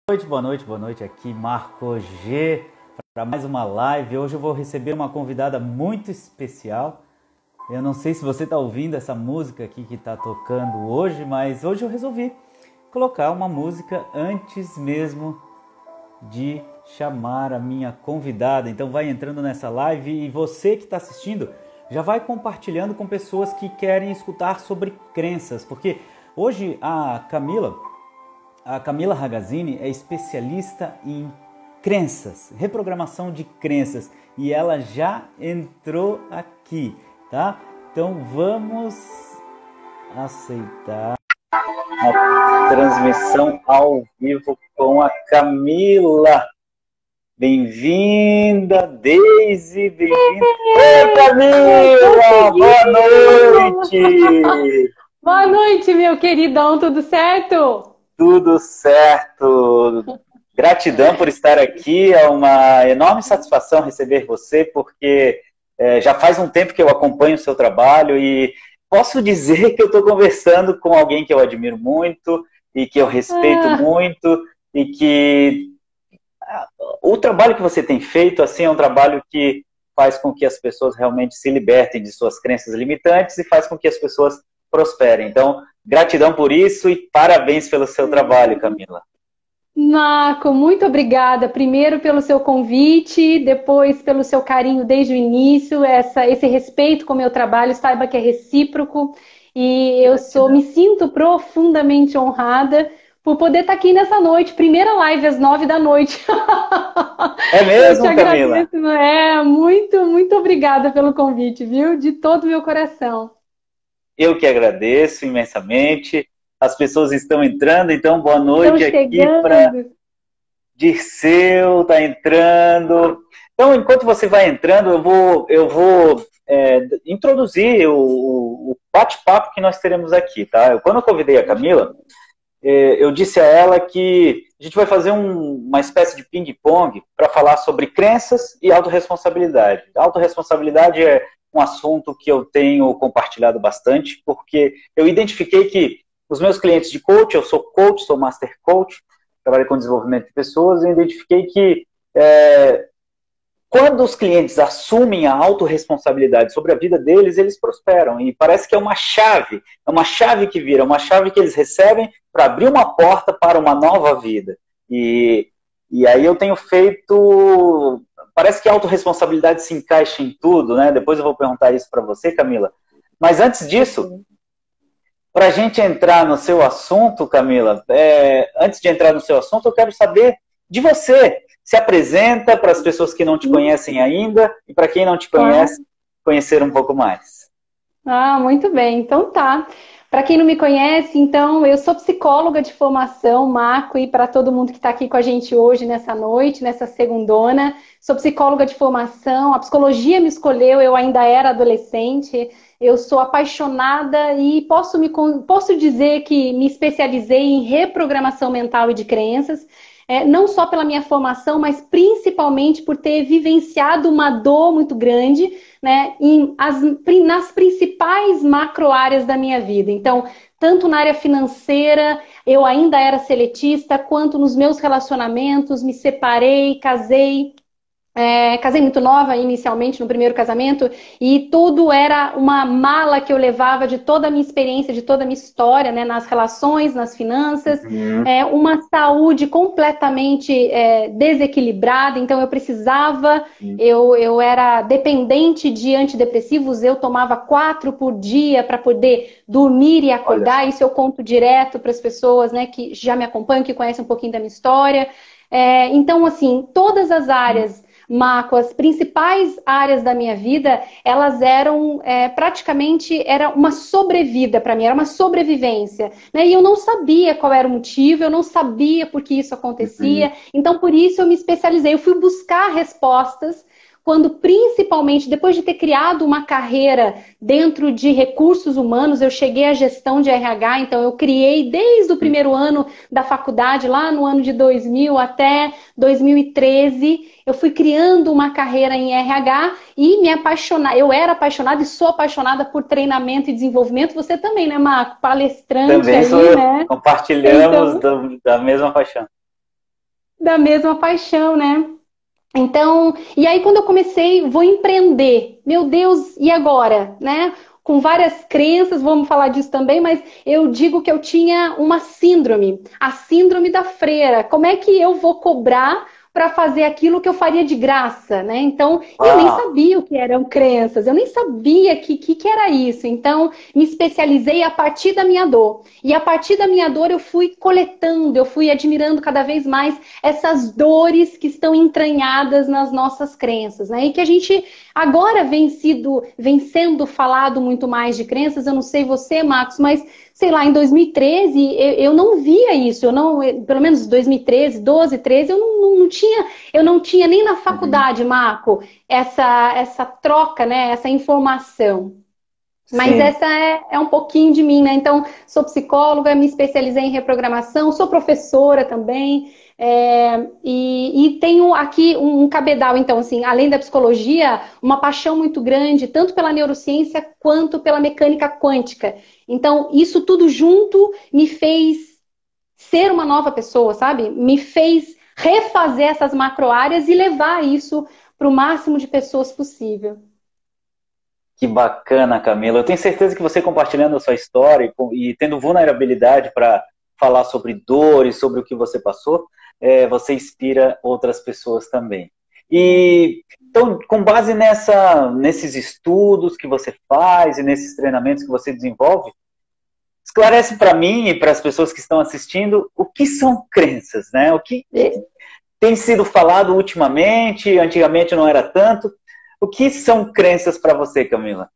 Boa noite, boa noite. Aqui Marco G para mais uma live. Hoje eu vou receber uma convidada muito especial. Eu não sei se você está ouvindo essa música aqui que está tocando hoje, mas hoje eu resolvi colocar uma música antes mesmo de chamar a minha convidada. Então vai entrando nessa live e você que está assistindo já vai compartilhando com pessoas que querem escutar sobre crenças, porque hoje a Camila Ragazzini é especialista em crenças, reprogramação de crenças, e ela já entrou aqui, tá? Então vamos aceitar a transmissão ao vivo com a Camila. Bem-vinda, Deise, bem-vinda. Oi, Camila, boa noite! Boa noite, meu queridão, tudo certo? Tudo certo. Gratidão por estar aqui. É uma enorme satisfação receber você, porque já faz um tempo que eu acompanho o seu trabalho e posso dizer que eu estou conversando com alguém que eu admiro muito e que eu respeito muito, e que o trabalho que você tem feito assim, é um trabalho que faz com que as pessoas realmente se libertem de suas crenças limitantes e faz com que as pessoas prosperem. Então, gratidão por isso e parabéns pelo seu trabalho, Camila. Marco, muito obrigada. Primeiro pelo seu convite, depois pelo seu carinho desde o início, esse respeito com o meu trabalho, saiba que é recíproco. E me sinto profundamente honrada por poder estar aqui nessa noite, primeira live às 9 da noite. É mesmo, Camila? Muito obrigada pelo convite, viu? De todo o meu coração. Eu que agradeço imensamente. As pessoas estão entrando, então boa noite aqui para Dirceu, está entrando. Então, enquanto você vai entrando, eu vou introduzir o bate-papo que nós teremos aqui, tá? Quando eu convidei a Camila, eu disse a ela que a gente vai fazer uma espécie de ping-pong para falar sobre crenças e autorresponsabilidade. A autorresponsabilidade é um assunto que eu tenho compartilhado bastante, porque eu identifiquei que os meus clientes de coach, eu sou coach, sou master coach, trabalho com desenvolvimento de pessoas, eu identifiquei que quando os clientes assumem a autorresponsabilidade sobre a vida deles, eles prosperam. E parece que é uma chave que vira, uma chave que eles recebem para abrir uma porta para uma nova vida. E aí eu tenho feito... Parece que a autorresponsabilidade se encaixa em tudo, né? Depois eu vou perguntar isso para você, Camila. Mas antes disso, para a gente entrar no seu assunto, Camila, antes de entrar no seu assunto, eu quero saber de você. Se apresenta para as pessoas que não te conhecem ainda e para quem não te conhece, conhecer um pouco mais. Muito bem. Então tá. Para quem não me conhece, então, eu sou psicóloga de formação, Marco, e para todo mundo que está aqui com a gente hoje, nessa noite, nessa segundona, sou psicóloga de formação, a psicologia me escolheu, eu ainda era adolescente, eu sou apaixonada e posso dizer que me especializei em reprogramação mental e de crenças, não só pela minha formação, mas principalmente por ter vivenciado uma dor muito grande, né, nas principais macro áreas da minha vida. Então, tanto na área financeira, eu ainda era seletista, quanto nos meus relacionamentos, me separei, casei. Casei muito nova inicialmente no primeiro casamento e tudo era uma mala que eu levava de toda a minha experiência, de toda a minha história, né, nas relações, nas finanças, uma saúde completamente desequilibrada, então eu precisava, eu era dependente de antidepressivos, eu tomava 4 por dia para poder dormir e acordar, isso eu conto direto para as pessoas, né, que já me acompanham, que conhecem um pouquinho da minha história. Então, assim, todas as áreas, Marco, as principais áreas da minha vida, elas eram praticamente era uma sobrevida para mim, era uma sobrevivência, né? E eu não sabia qual era o motivo, eu não sabia por que isso acontecia, então por isso eu me especializei, eu fui buscar respostas quando principalmente, depois de ter criado uma carreira dentro de recursos humanos, eu cheguei à gestão de RH, então eu criei desde o primeiro ano da faculdade, lá no ano de 2000 até 2013, eu fui criando uma carreira em RH e me apaixonar. Eu era apaixonada e sou apaixonada por treinamento e desenvolvimento. Você também, né, Marco? Palestrante também aí, sou eu. Né? Compartilhamos da mesma paixão. da mesma paixão, né? Então, e aí quando eu comecei, vou empreender, meu Deus, e agora, né? Com várias crenças, vamos falar disso também, mas eu digo que eu tinha uma síndrome, a síndrome da freira. Como é que eu vou cobrar para fazer aquilo que eu faria de graça, né? Então, e eu nem Ah, sabia o que eram crenças, eu nem sabia que era isso. Então, me especializei a partir da minha dor. E a partir da minha dor eu fui coletando, eu fui admirando cada vez mais essas dores que estão entranhadas nas nossas crenças, né? E que a gente agora vem sendo falado muito mais de crenças. Eu não sei você, Marcos, mas sei lá, em 2013 eu não via isso. Eu não, pelo menos 2013, 12, 13, eu não tinha nem na uhum, faculdade, Marco, essa troca, né? Essa informação. Mas sim. essa é um pouquinho de mim, né? Então, sou psicóloga, me especializei em reprogramação, sou professora também, e tenho aqui um cabedal, então, assim, além da psicologia, uma paixão muito grande, tanto pela neurociência quanto pela mecânica quântica. Então, isso tudo junto me fez ser uma nova pessoa, sabe? Me fez refazer essas macroáreas e levar isso para o máximo de pessoas possível. Que bacana, Camila. Eu tenho certeza que você compartilhando a sua história e tendo vulnerabilidade para falar sobre dores, sobre o que você passou, você inspira outras pessoas também. E então, com base nesses estudos que você faz e nesses treinamentos que você desenvolve, esclarece para mim e para as pessoas que estão assistindo o que são crenças, né? O que tem sido falado ultimamente, antigamente não era tanto. O que são crenças para você, Camila?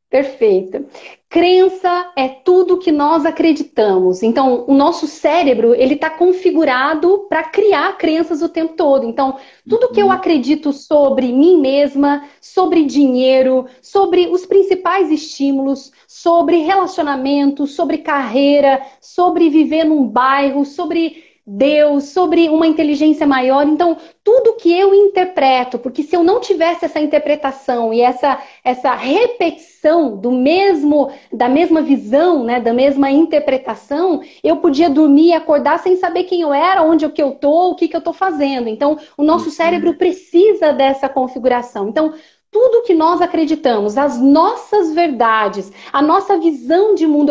Perfeito. Crença é tudo que nós acreditamos. Então, o nosso cérebro, ele está configurado para criar crenças o tempo todo. Então, tudo que eu Uhum. acredito sobre mim mesma, sobre dinheiro, sobre os principais estímulos, sobre relacionamento, sobre carreira, sobre viver num bairro, sobre Deus, sobre uma inteligência maior. Então, tudo que eu interpreto, porque se eu não tivesse essa interpretação e essa repetição da mesma visão, né, da mesma interpretação, eu podia dormir e acordar sem saber quem eu era, onde que eu tô, o que eu tô fazendo. Então, o nosso cérebro Uhum. precisa dessa configuração. Então, tudo que nós acreditamos, as nossas verdades, a nossa visão de mundo,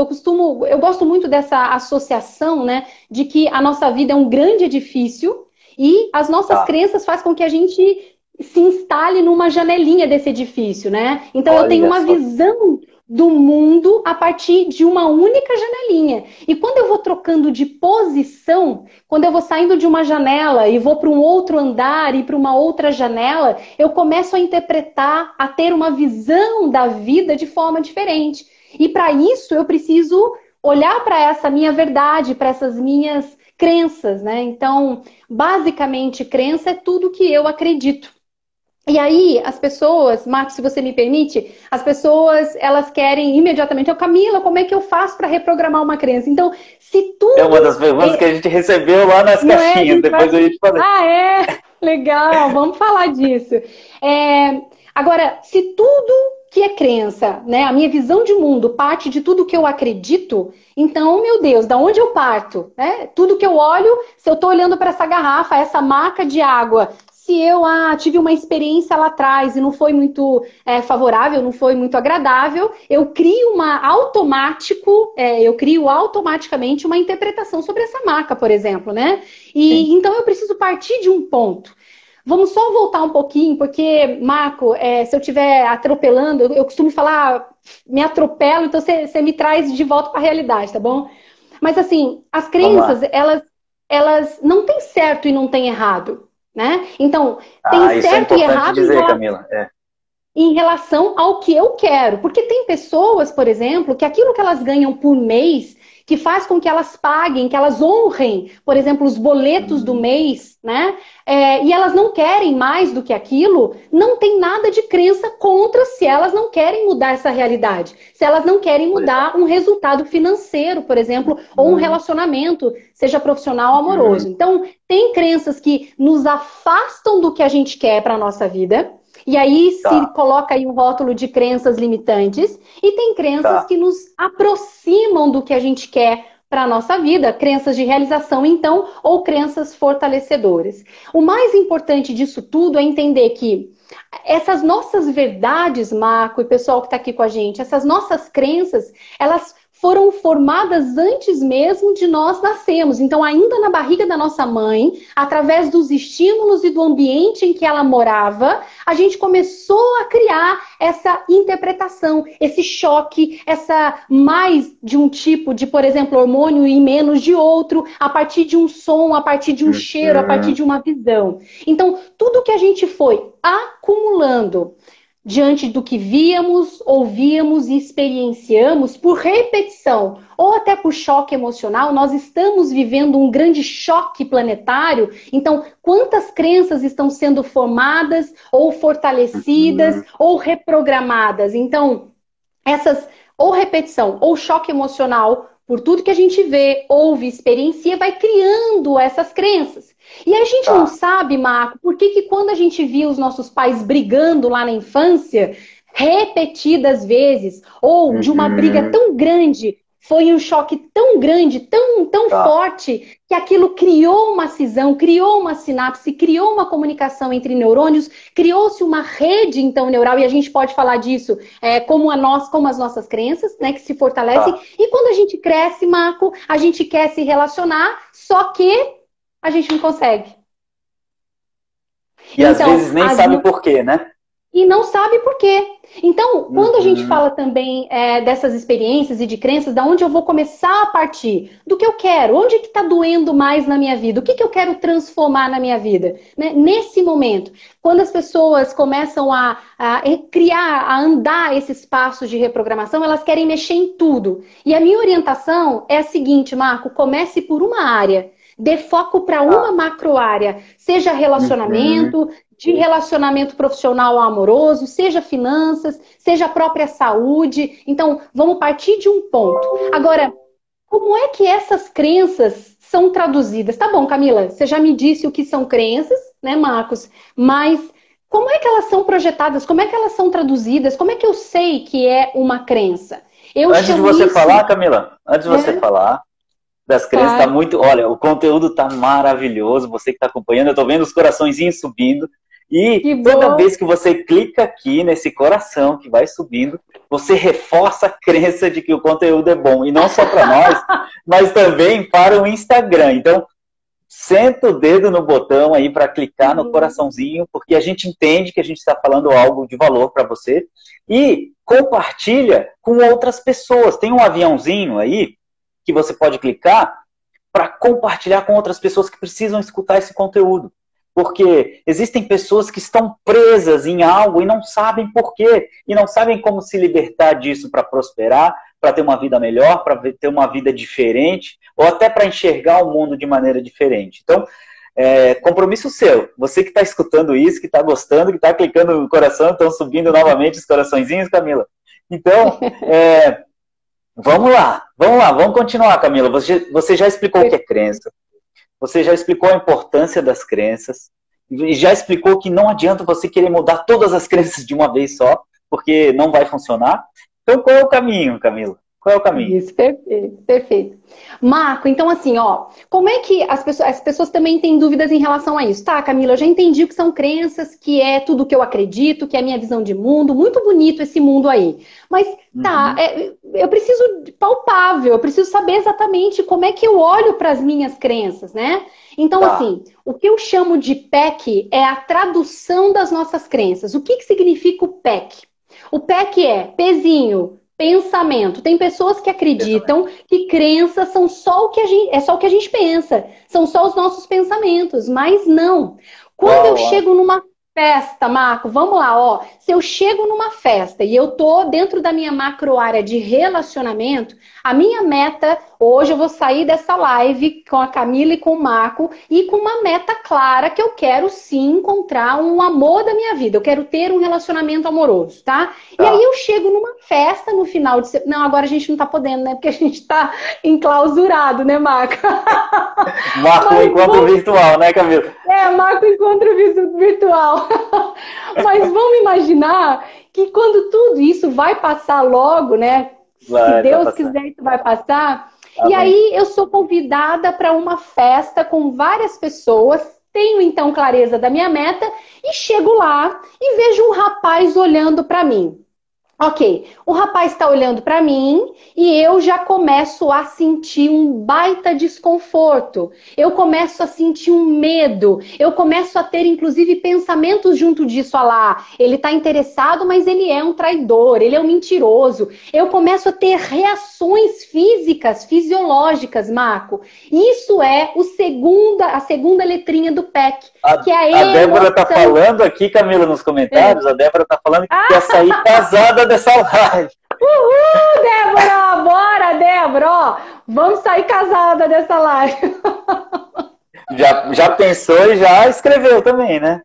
eu gosto muito dessa associação, né, de que a nossa vida é um grande edifício e as nossas Tá. crenças fazem com que a gente se instale numa janelinha desse edifício, né? Então eu tenho Olha uma só. visão do mundo a partir de uma única janelinha. E quando eu vou trocando de posição, quando eu vou saindo de uma janela e vou para um outro andar e para uma outra janela, eu começo a interpretar, a ter uma visão da vida de forma diferente. E para isso eu preciso olhar para essa minha verdade, para essas minhas crenças, né? Então, basicamente, crença é tudo que eu acredito. E aí, as pessoas, Marcos, se você me permite, as pessoas, elas querem imediatamente, Camila, como é que eu faço para reprogramar uma crença? Então, se É uma das tudo, perguntas que a gente recebeu lá nas não é, a caixinhas, gente vai... depois a gente fala. Ah, é? Legal, vamos falar disso. Agora, se tudo que é crença, né, a minha visão de mundo parte de tudo que eu acredito, então, meu Deus, da onde eu parto? Né? Tudo que eu olho, se eu estou olhando para essa garrafa, essa marca de água, se eu tive uma experiência lá atrás e não foi muito favorável, não foi muito agradável, eu crio automaticamente uma interpretação sobre essa marca, por exemplo, né? Sim. E então eu preciso partir de um ponto. Vamos só voltar um pouquinho, porque, Marco, se eu estiver atropelando, eu costumo falar, me atropelo, então você me traz de volta para a realidade, tá bom? Mas assim, as Vamos crenças, lá. elas não têm certo e não têm errado, né? Então, tem Ah, isso é certo e importante errado dizer, Camila. É. em relação ao que eu quero. Porque tem pessoas, por exemplo, que aquilo que elas ganham por mês, que faz com que elas paguem, que elas honrem, por exemplo, os boletos do Uhum. mês, né? E elas não querem mais do que aquilo, não tem nada de crença contra se elas não querem mudar essa realidade. Se elas não querem Olha só. mudar um resultado financeiro, por exemplo, ou um Uhum. relacionamento, seja profissional ou amoroso. Uhum. Então, tem crenças que nos afastam do que a gente quer para a nossa vida. E aí se Tá, coloca aí um rótulo de crenças limitantes. E tem crenças tá. que nos aproximam do que a gente quer para a nossa vida, crenças de realização, então, ou crenças fortalecedoras. O mais importante disso tudo é entender que essas nossas verdades, Marco e pessoal que está aqui com a gente, essas nossas crenças, elas foram formadas antes mesmo de nós nascermos. Então, ainda na barriga da nossa mãe, através dos estímulos e do ambiente em que ela morava, a gente começou a criar essa interpretação, esse choque, essa mais de um tipo de, por exemplo, hormônio e menos de outro, a partir de um som, a partir de um cheiro, a partir de uma visão. Então, tudo que a gente foi acumulando diante do que víamos, ouvíamos e experienciamos por repetição ou até por choque emocional, nós estamos vivendo um grande choque planetário. Então, quantas crenças estão sendo formadas ou fortalecidas ou reprogramadas? Então, essas ou repetição ou choque emocional, por tudo que a gente vê, ouve, experiencia, vai criando essas crenças. E a gente não sabe, Marco, por que quando a gente via os nossos pais brigando lá na infância, repetidas vezes, ou de uma briga tão grande, foi um choque tão grande, tão forte, que aquilo criou uma cisão, criou uma sinapse, criou uma comunicação entre neurônios, criou-se uma rede, então, neural, e a gente pode falar disso como as nossas crenças, né, que se fortalecem. E quando a gente cresce, Marco, a gente quer se relacionar, só que a gente não consegue. E então, às vezes nem sabe por quê, né? E não sabe por quê. Então, quando a gente fala também dessas experiências e de crenças, da onde eu vou começar a partir? Do que eu quero? Onde é que está doendo mais na minha vida? O que eu quero transformar na minha vida? Né? Nesse momento, quando as pessoas começam a criar, a andar esses passos de reprogramação, elas querem mexer em tudo. E a minha orientação é a seguinte, Marco, comece por uma área. Dê foco para uma macro área, seja relacionamento, de relacionamento profissional ou amoroso, seja finanças, seja a própria saúde. Então, vamos partir de um ponto. Agora, como é que essas crenças são traduzidas? Tá bom, Camila, você já me disse o que são crenças, né, Marcos? Mas como é que elas são projetadas? Como é que elas são traduzidas? Como é que eu sei que é uma crença? Antes de você falar, Camila, antes de você falar das crenças, tá muito... Olha, o conteúdo tá maravilhoso, você que está acompanhando, eu tô vendo os coraçõezinhos subindo, e toda vez que você clica aqui nesse coração que vai subindo, você reforça a crença de que o conteúdo é bom, e não só para nós, mas também para o Instagram. Então, senta o dedo no botão aí para clicar no coraçãozinho, porque a gente entende que a gente está falando algo de valor para você, e compartilha com outras pessoas. Tem um aviãozinho aí, que você pode clicar para compartilhar com outras pessoas que precisam escutar esse conteúdo. Porque existem pessoas que estão presas em algo e não sabem por quê. E não sabem como se libertar disso para prosperar, para ter uma vida melhor, para ter uma vida diferente, ou até para enxergar o mundo de maneira diferente. Então, compromisso seu. Você que está escutando isso, que está gostando, que está clicando no coração, estão subindo novamente os coraçõezinhos, Camila. Então, vamos continuar, Camila. Você já explicou o que é crença, você já explicou a importância das crenças, e já explicou que não adianta você querer mudar todas as crenças de uma vez só, porque não vai funcionar. Então, qual é o caminho, Camila? Qual é o caminho? Isso, perfeito, perfeito. Marco, então assim, como é que as pessoas também têm dúvidas em relação a isso? Tá, Camila, eu já entendi o que são crenças, que é tudo que eu acredito, que é a minha visão de mundo, muito bonito esse mundo aí. Mas, eu preciso de palpável, eu preciso saber exatamente como é que eu olho para as minhas crenças, né? Então, assim, o que eu chamo de PEC é a tradução das nossas crenças. O que significa o PEC? O PEC é pezinho, pensamento. Tem pessoas que acreditam que crenças são só o que a gente pensa, são só os nossos pensamentos, mas não. Quando eu chego numa festa, Marco, vamos lá, se eu chego numa festa e eu tô dentro da minha macro área de relacionamento, a minha meta, hoje eu vou sair dessa live com a Camila e com o Marco e com uma meta clara que eu quero sim encontrar um amor da minha vida, eu quero ter um relacionamento amoroso, tá? E aí eu chego numa festa no final de semana, não, agora a gente não tá podendo, né? Porque a gente tá enclausurado, né, Marco? Marco o encontro virtual, né, Camila? Marco o encontro virtual. Mas vamos imaginar que quando tudo isso vai passar logo, né? Se Deus quiser, isso vai passar. E aí eu sou convidada para uma festa com várias pessoas, tenho então clareza da minha meta e chego lá e vejo um rapaz olhando para mim. Ok, o rapaz está olhando para mim e eu já começo a sentir um baita desconforto. Eu começo a sentir um medo. Eu começo a ter, inclusive, pensamentos junto disso. Ah lá, ele está interessado, mas ele é um traidor, ele é um mentiroso. Eu começo a ter reações físicas, fisiológicas, Marco. Isso é a segunda letrinha do PEC, que é a emoção. A Débora está falando aqui, Camila, nos comentários, a Débora está falando que quer sair casada dessa live. Uhul, Débora! Bora, Débora! Ó, vamos sair casada dessa live. Já pensou e já escreveu também, né?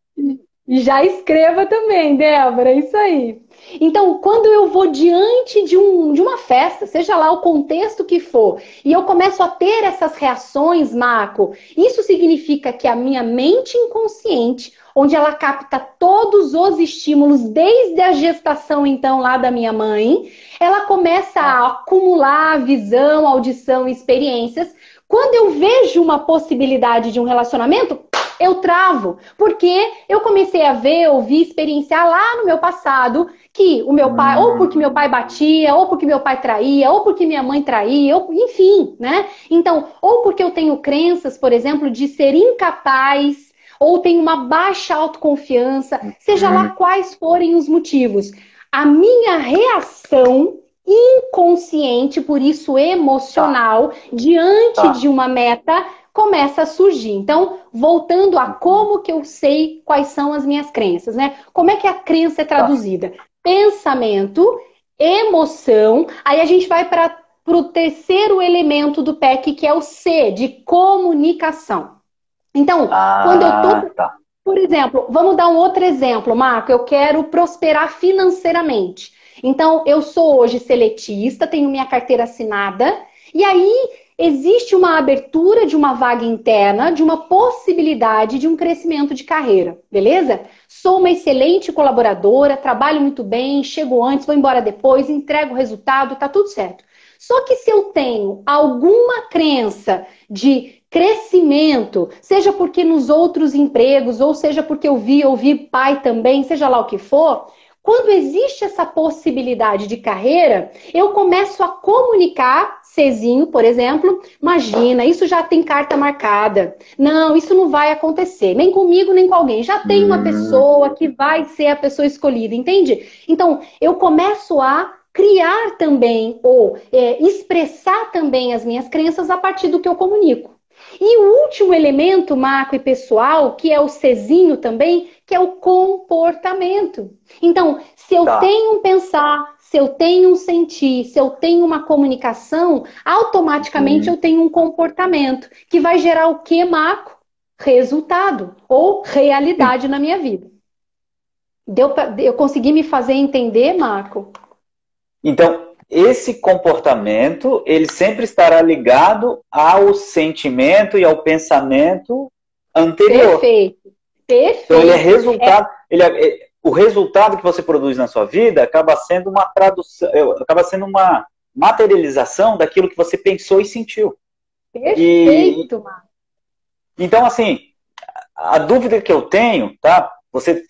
E já escreva também, Débora, é isso aí. Então, quando eu vou diante de uma festa, seja lá o contexto que for, e eu começo a ter essas reações, Marco, isso significa que a minha mente inconsciente, onde ela capta todos os estímulos desde a gestação, então, lá da minha mãe, ela começa a acumular visão, audição e experiências. Quando eu vejo uma possibilidade de um relacionamento, eu travo, porque eu comecei a ver, ouvir, experienciar lá no meu passado que o meu pai, ou porque meu pai batia, ou porque meu pai traía, ou porque minha mãe traía, ou, enfim, né? Então, ou porque eu tenho crenças, por exemplo, de ser incapaz, ou tenho uma baixa autoconfiança, seja lá quais forem os motivos. A minha reação inconsciente, por isso emocional, diante de uma meta, começa a surgir. Então, voltando a como que eu sei quais são as minhas crenças, né? Como é que a crença é traduzida? Pensamento, emoção, aí a gente vai para o terceiro elemento do PEC, que é o C, de comunicação. Então, quando eu tô... Por exemplo, vamos dar um outro exemplo, Marco. Eu quero prosperar financeiramente. Então, eu sou hoje seletista, tenho minha carteira assinada, e aí existe uma abertura de uma vaga interna, de uma possibilidade de um crescimento de carreira, beleza? Sou uma excelente colaboradora, trabalho muito bem, chego antes, vou embora depois, entrego o resultado, tá tudo certo. Só que se eu tenho alguma crença de crescimento, seja porque nos outros empregos, ou seja porque eu ouvi pai também, seja lá o que for, quando existe essa possibilidade de carreira, eu começo a comunicar, Czinho, por exemplo, imagina, isso já tem carta marcada. Não, isso não vai acontecer, nem comigo, nem com alguém. Já tem uma pessoa que vai ser a pessoa escolhida, entende? Então, eu começo a criar também, ou expressar também as minhas crenças a partir do que eu comunico. E o último elemento macro e pessoal, que é o Czinho também, que é o comportamento. Então, se eu tenho um pensar, se eu tenho um sentir, se eu tenho uma comunicação, automaticamente eu tenho um comportamento, que vai gerar o que, Marco? Resultado ou realidade na minha vida. Eu consegui me fazer entender, Marco? Então, esse comportamento, ele sempre estará ligado ao sentimento e ao pensamento anterior. Perfeito. Então, ele é resultado. O resultado que você produz na sua vida acaba sendo uma tradução, acaba sendo uma materialização daquilo que você pensou e sentiu. Perfeito, Marco. Então, assim, a dúvida que eu tenho, tá? Você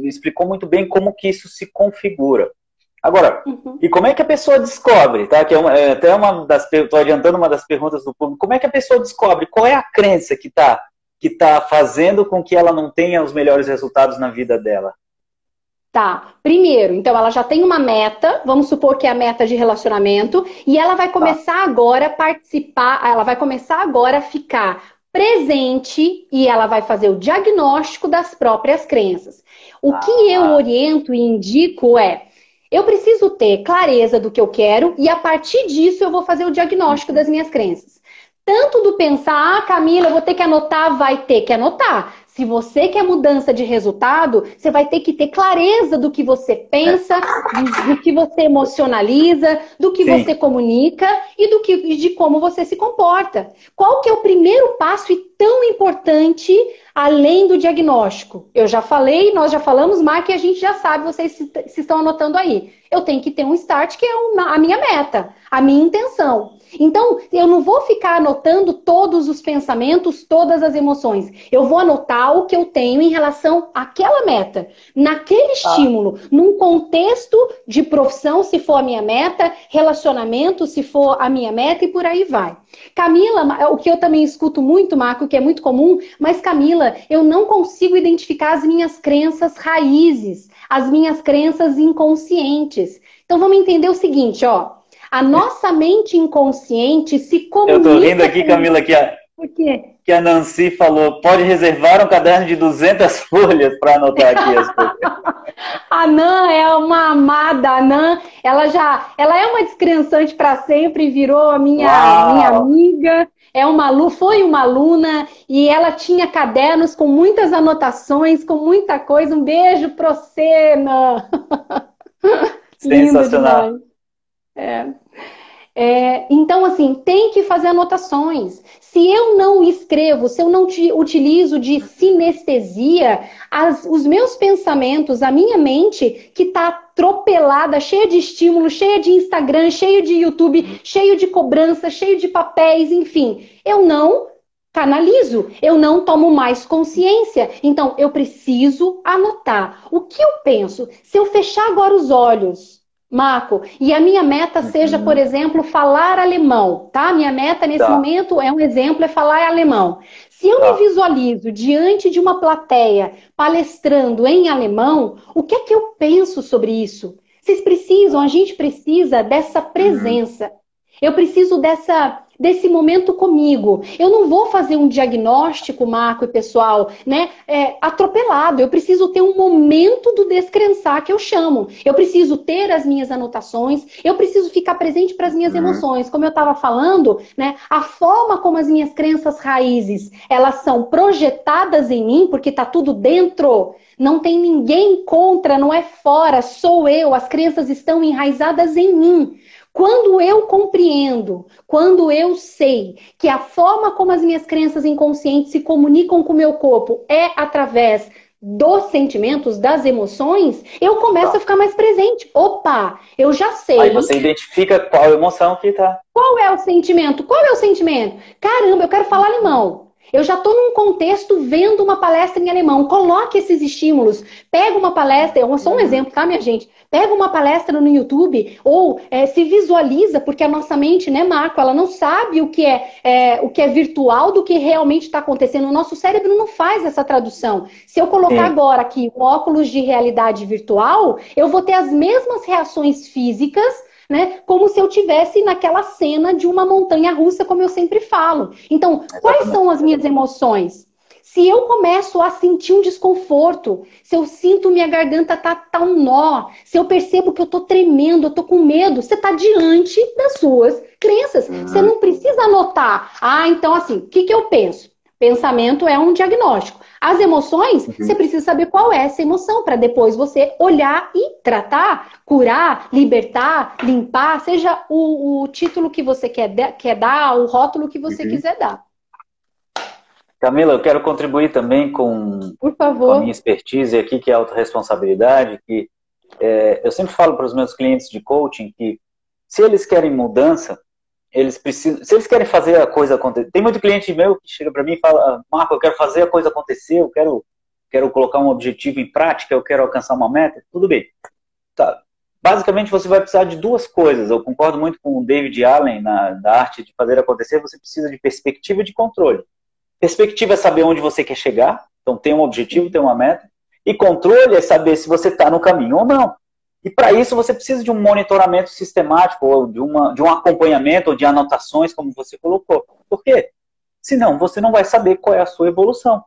explicou muito bem como que isso se configura. Agora, e como é que a pessoa descobre, tá? Que até estou adiantando uma das perguntas do público. Como é que a pessoa descobre qual é a crença que tá fazendo com que ela não tenha os melhores resultados na vida dela? Tá, primeiro, então ela já tem uma meta, vamos supor que é a meta de relacionamento, e ela vai começar agora a participar, ela vai começar agora a ficar presente e ela vai fazer o diagnóstico das próprias crenças. O que eu oriento e indico eu preciso ter clareza do que eu quero e a partir disso eu vou fazer o diagnóstico das minhas crenças. Tanto do pensar, Camila, eu vou ter que anotar, vai ter que anotar. Se você quer mudança de resultado, você vai ter que ter clareza do que você pensa, do que você emocionaliza, do que você comunica e de como você se comporta. Qual que é o primeiro passo e tão importante além do diagnóstico? Eu já falei, nós já falamos, Mark, e a gente já sabe, vocês se estão anotando aí. Eu tenho que ter um start, que é a minha meta, a minha intenção. Então, eu não vou ficar anotando todos os pensamentos, todas as emoções. Eu vou anotar o que eu tenho em relação àquela meta, naquele estímulo, num contexto de profissão, se for a minha meta, relacionamento, se for a minha meta, e por aí vai. Camila, o que eu também escuto muito, Marco, que é muito comum, mas Camila, eu não consigo identificar as minhas crenças raízes, as minhas crenças inconscientes. Então vamos entender o seguinte, ó. A nossa mente inconsciente se comunica... Eu tô rindo aqui, Camila, Por quê? Que a Nancy falou, pode reservar um caderno de 200 folhas para anotar aqui as coisas. A Nan é uma amada, a Nan, ela é uma descrençante para sempre, virou a minha amiga, foi uma aluna e ela tinha cadernos com muitas anotações, com muita coisa. Um beijo pra você, Nan. Sensacional. Lindo demais. Então, assim, tem que fazer anotações. Se eu não escrevo, se eu não utilizo de sinestesia, os meus pensamentos, a minha mente, que está atropelada, cheia de estímulo, cheia de Instagram, cheia de YouTube, cheio de cobrança, cheio de papéis, enfim, eu não canalizo, eu não tomo mais consciência. Então, eu preciso anotar. O que eu penso? Se eu fechar agora os olhos, Marco, e a minha meta seja, por exemplo, falar alemão, tá? Minha meta nesse momento é um exemplo, é falar alemão. Se eu me visualizo diante de uma plateia palestrando em alemão, o que é que eu penso sobre isso? Vocês precisam, a gente precisa dessa presença. Eu preciso desse momento comigo. Eu não vou fazer um diagnóstico, Marco e pessoal, né, atropelado. Eu preciso ter um momento do descrençar, que eu chamo. Eu preciso ter as minhas anotações, eu preciso ficar presente para as minhas emoções. Como eu estava falando, né, a forma como as minhas crenças raízes, elas são projetadas em mim, porque está tudo dentro. Não tem ninguém contra, não é fora, sou eu. As crenças estão enraizadas em mim. Quando eu compreendo, quando eu sei que a forma como as minhas crenças inconscientes se comunicam com o meu corpo é através dos sentimentos, das emoções, eu começo a ficar mais presente. Opa, eu já sei. Aí você identifica qual emoção que tá. Qual é o sentimento? Qual é o sentimento? Caramba, eu quero falar alemão. Eu já estou num contexto vendo uma palestra em alemão. Coloque esses estímulos. Pega uma palestra, só um exemplo, tá, minha gente? Pega uma palestra no YouTube ou se visualiza, porque a nossa mente, né, Marco, ela não sabe o que é virtual do que realmente está acontecendo. O nosso cérebro não faz essa tradução. Se eu colocar agora aqui um óculos de realidade virtual, eu vou ter as mesmas reações físicas, né, como se eu tivesse naquela cena de uma montanha-russa, como eu sempre falo. Então, quais são as minhas emoções? Se eu começo a sentir um desconforto, se eu sinto minha garganta tá um nó, se eu percebo que eu tô tremendo, eu tô com medo, você tá diante das suas crenças. Você não precisa anotar. Então assim, o que eu penso? Pensamento é um diagnóstico. As emoções, você precisa saber qual é essa emoção, para depois você olhar e tratar, curar, libertar, limpar, seja o título que você quer dar, o rótulo que você quiser dar. Camila, eu quero contribuir também Por favor, com a minha expertise aqui, que é a autorresponsabilidade, que eu sempre falo para os meus clientes de coaching que se eles querem mudança, eles precisam, se eles querem fazer a coisa acontecer. Tem muito cliente meu que chega para mim e fala, Marco, eu quero fazer a coisa acontecer, eu quero colocar um objetivo em prática, eu quero alcançar uma meta. Tudo bem. Tá. Basicamente, você vai precisar de duas coisas. Eu concordo muito com o David Allen da arte de fazer acontecer. Você precisa de perspectiva e de controle. Perspectiva é saber onde você quer chegar. Então, tem um objetivo, tem uma meta. E controle é saber se você está no caminho ou não. E para isso você precisa de um monitoramento sistemático, ou de um acompanhamento, ou de anotações, como você colocou. Por quê? Senão você não vai saber qual é a sua evolução.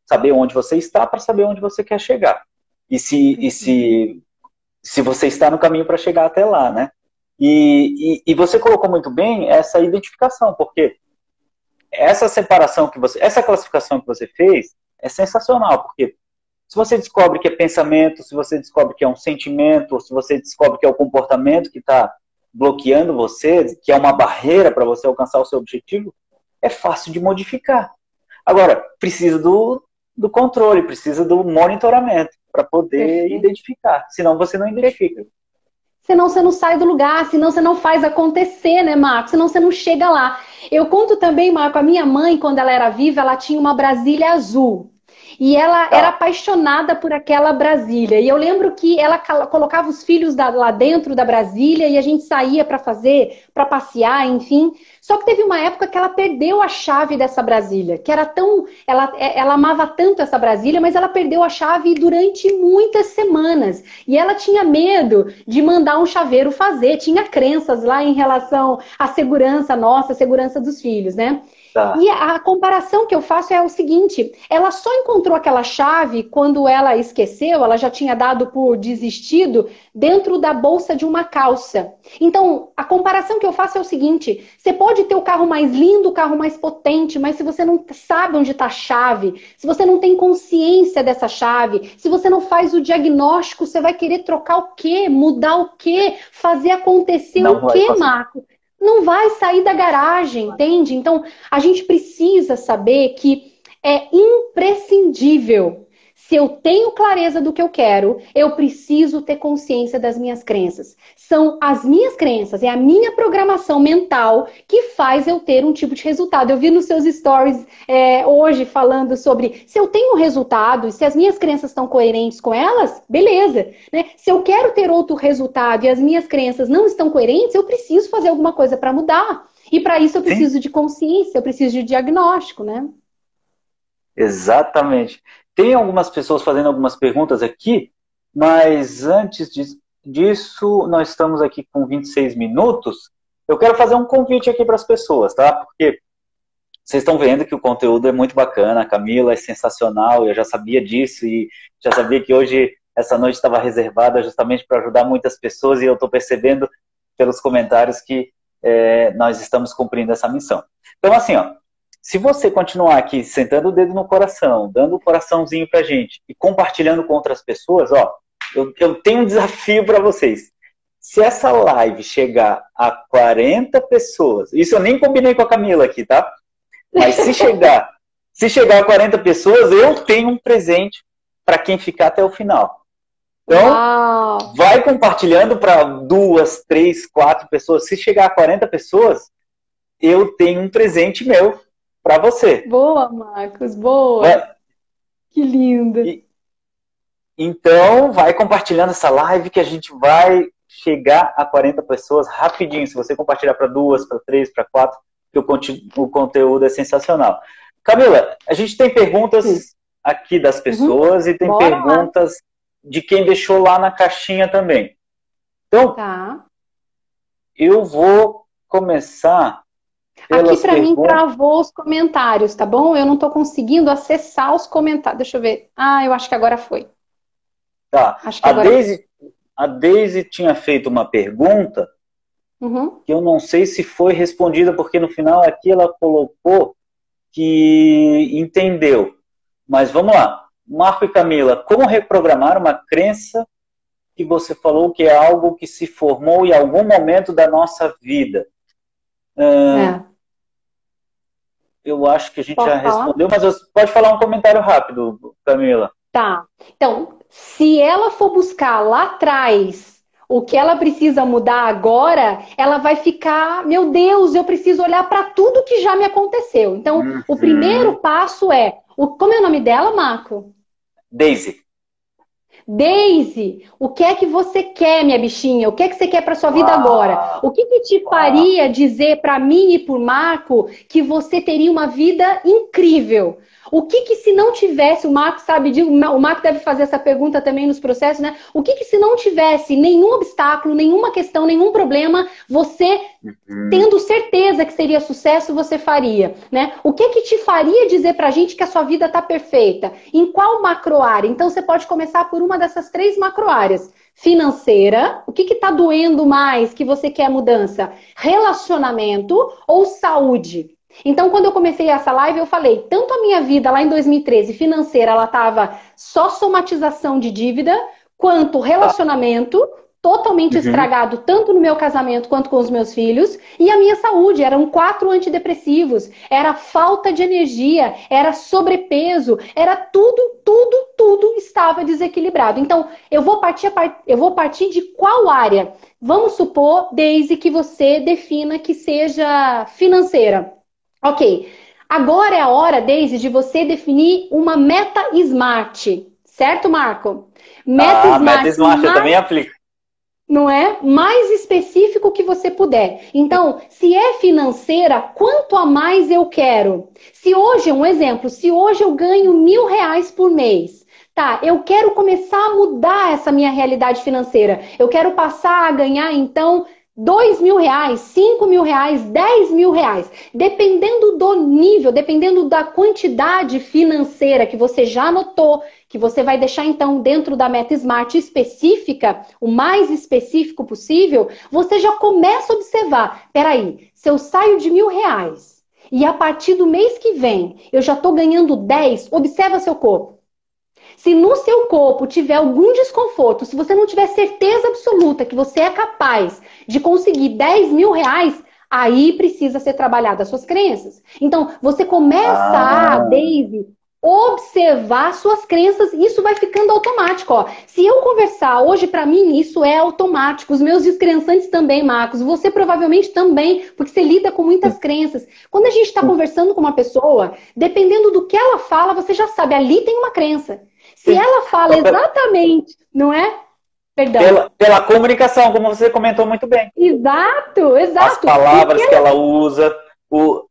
Saber onde você está para saber onde você quer chegar. E se você está no caminho para chegar até lá, né? E você colocou muito bem essa identificação, porque essa separação essa classificação que você fez é sensacional, porque se você descobre que é pensamento, se você descobre que é um sentimento, se você descobre que é o comportamento que está bloqueando você, que é uma barreira para você alcançar o seu objetivo, é fácil de modificar. Agora, precisa do do controle, precisa do monitoramento para poder Perfeito. identificar. Senão você não identifica. Senão você não sai do lugar, senão você não faz acontecer, né, Marco? Senão você não chega lá. Eu conto também, Marco, a minha mãe, quando ela era viva, ela tinha uma Brasília azul. E ela era apaixonada por aquela Brasília. E eu lembro que ela colocava os filhos lá dentro da Brasília e a gente saía para passear, enfim. Só que teve uma época que ela perdeu a chave dessa Brasília, que era tão... Ela amava tanto essa Brasília, mas ela perdeu a chave durante muitas semanas. E ela tinha medo de mandar um chaveiro fazer. Tinha crenças lá em relação à segurança nossa, à segurança dos filhos, né? Tá. E a comparação que eu faço é o seguinte, ela só encontrou aquela chave quando ela esqueceu, ela já tinha dado por desistido, dentro da bolsa de uma calça. Então, a comparação que eu faço é o seguinte, você pode ter o carro mais lindo, o carro mais potente, mas se você não sabe onde está a chave, se você não tem consciência dessa chave, se você não faz o diagnóstico, você vai querer trocar o quê? Mudar o quê? Fazer acontecer o quê, Marco? Não vai sair da garagem, entende? Então, a gente precisa saber que é imprescindível. Se eu tenho clareza do que eu quero, eu preciso ter consciência das minhas crenças. São as minhas crenças, é a minha programação mental que faz eu ter um tipo de resultado. Eu vi nos seus stories hoje falando sobre se eu tenho resultado e se as minhas crenças estão coerentes com elas, beleza. Né? Se eu quero ter outro resultado e as minhas crenças não estão coerentes, eu preciso fazer alguma coisa para mudar. E para isso eu preciso de consciência, eu preciso de diagnóstico, né? Exatamente. Tem algumas pessoas fazendo algumas perguntas aqui, mas antes disso, nós estamos aqui com 26 minutos. Eu quero fazer um convite aqui para as pessoas, tá? Porque vocês estão vendo que o conteúdo é muito bacana, a Camila é sensacional, eu já sabia disso e já sabia que hoje, essa noite estava reservada justamente para ajudar muitas pessoas e eu estou percebendo pelos comentários que nós estamos cumprindo essa missão. Então, assim, ó, se você continuar aqui sentando o dedo no coração, dando o coraçãozinho pra gente e compartilhando com outras pessoas, ó, eu tenho um desafio para vocês. Se essa live chegar a 40 pessoas, isso eu nem combinei com a Camila aqui, tá? Mas se chegar a 40 pessoas, eu tenho um presente para quem ficar até o final. Então, vai compartilhando para 2, 3, 4 pessoas. Se chegar a 40 pessoas, eu tenho um presente meu para você. Boa, Marcos, boa. Que lindo. Então, vai compartilhando essa live que a gente vai chegar a 40 pessoas rapidinho. Se você compartilhar para 2, para 3, para 4, o conteúdo é sensacional. Camila, a gente tem perguntas aqui das pessoas e tem perguntas de quem deixou lá na caixinha também. Então, eu vou começar... Aqui para mim travou os comentários, tá bom? Eu não estou conseguindo acessar os comentários. Deixa eu ver. Eu acho que agora foi. Tá. A Daisy tinha feito uma pergunta que eu não sei se foi respondida, porque no final aqui ela colocou que entendeu. Mas vamos lá. Marco e Camila, como reprogramar uma crença que você falou que é algo que se formou em algum momento da nossa vida? Eu acho que a gente já respondeu, mas você pode falar um comentário rápido, Camila. Tá. Então, se ela for buscar lá atrás o que ela precisa mudar agora, ela vai ficar, meu Deus, eu preciso olhar para tudo que já me aconteceu. Então, o primeiro passo como é o nome dela, Marco? Daisy. Daisy, o que é que você quer, minha bichinha? O que é que você quer para sua vida agora? O que te faria dizer para mim e por Marco que você teria uma vida incrível? O que se não tivesse, o Marco sabe disso, o Marco deve fazer essa pergunta também nos processos, né? O que se não tivesse nenhum obstáculo, nenhuma questão, nenhum problema, você, tendo certeza que seria sucesso, você faria, né? O que te faria dizer pra gente que a sua vida tá perfeita? Em qual macroárea? Então você pode começar por uma dessas 3 macroáreas. Financeira, o que tá doendo mais que você quer mudança? Relacionamento ou saúde? Então, quando eu comecei essa live, eu falei, tanto a minha vida lá em 2013, financeira, ela estava só somatização de dívida, quanto relacionamento, totalmente estragado, tanto no meu casamento quanto com os meus filhos, e a minha saúde. Eram 4 antidepressivos, era falta de energia, era sobrepeso, era tudo estava desequilibrado. Então, eu vou partir de qual área? Vamos supor, desde que você defina que seja financeira. Ok. Agora é a hora, Deise, de você definir uma meta SMART. Certo, Marco? Meta SMART eu também aplico. Não é? Mais específico que você puder. Então, se é financeira, quanto a mais eu quero? Se hoje, um exemplo, se hoje eu ganho R$ 1.000 por mês, tá, eu quero começar a mudar essa minha realidade financeira. Eu quero passar a ganhar, então, R$ 2.000, R$ 5.000, R$ 10.000. Dependendo do nível, dependendo da quantidade financeira que você já anotou, que você vai deixar, então, dentro da meta SMART específica, o mais específico possível, você já começa a observar. Peraí, se eu saio de R$ 1.000 e a partir do mês que vem eu já estou ganhando 10, observa seu corpo. Se no seu corpo tiver algum desconforto, se você não tiver certeza absoluta que você é capaz de conseguir R$ 10.000, aí precisa ser trabalhada as suas crenças. Então, você começa Daisy, observar suas crenças, isso vai ficando automático. Ó. Se eu conversar hoje, para mim, isso é automático. Os meus descrençantes também, Marcos. Você provavelmente também, porque você lida com muitas crenças. Quando a gente está conversando com uma pessoa, dependendo do que ela fala, você já sabe, ali tem uma crença. Se ela fala exatamente, não é? Perdão. Pela comunicação, como você comentou muito bem. Exato. As palavras que ela usa,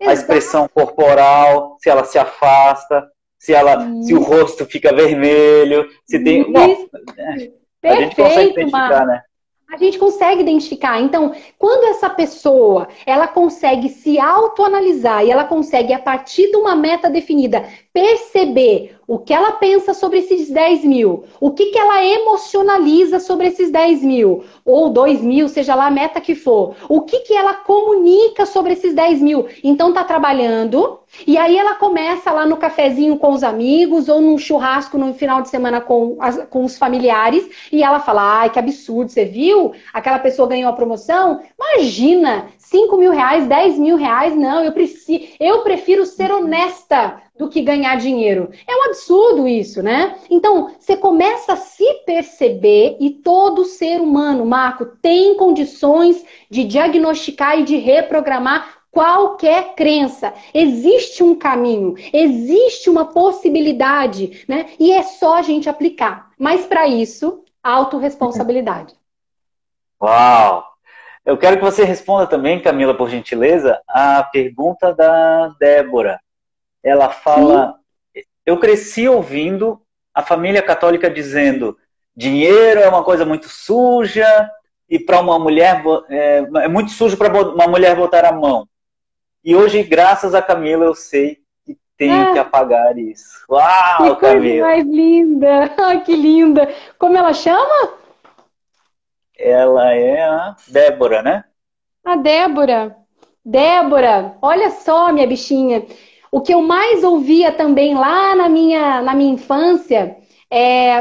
a expressão corporal, se ela se afasta, se o rosto fica vermelho, se tem... Bom, a gente consegue identificar, né? A gente consegue identificar. Então, quando essa pessoa, ela consegue se autoanalisar e ela consegue, a partir de uma meta definida, perceber o que ela pensa sobre esses 10.000, o que ela emocionaliza sobre esses 10.000, ou 2.000, seja lá a meta que for, o que ela comunica sobre esses 10.000. Então, tá trabalhando, e aí ela começa lá no cafezinho com os amigos, ou num churrasco no final de semana com os familiares, e ela fala, ai, que absurdo, você viu? Aquela pessoa ganhou a promoção? Imagina, R$ 5.000, R$ 10.000, não, eu prefiro ser honesta do que ganhar dinheiro. É um absurdo isso, né? Então, você começa a se perceber e todo ser humano, Marco, tem condições de diagnosticar e de reprogramar qualquer crença. Existe um caminho, existe uma possibilidade, né? E é só a gente aplicar. Mas para isso, autorresponsabilidade. Uau! Eu quero que você responda também, Camila, por gentileza, a pergunta da Débora. Ela fala, eu cresci ouvindo a família católica dizendo dinheiro é uma coisa muito suja e para uma mulher é muito sujo para uma mulher botar a mão. E hoje, graças a Camila, eu sei que tenho que apagar isso. Uau, que coisa Camila! Mais linda! Que linda! Como ela chama? Ela é a Débora, né? A Débora. Débora, olha só, minha bichinha. O que eu mais ouvia também lá na minha infância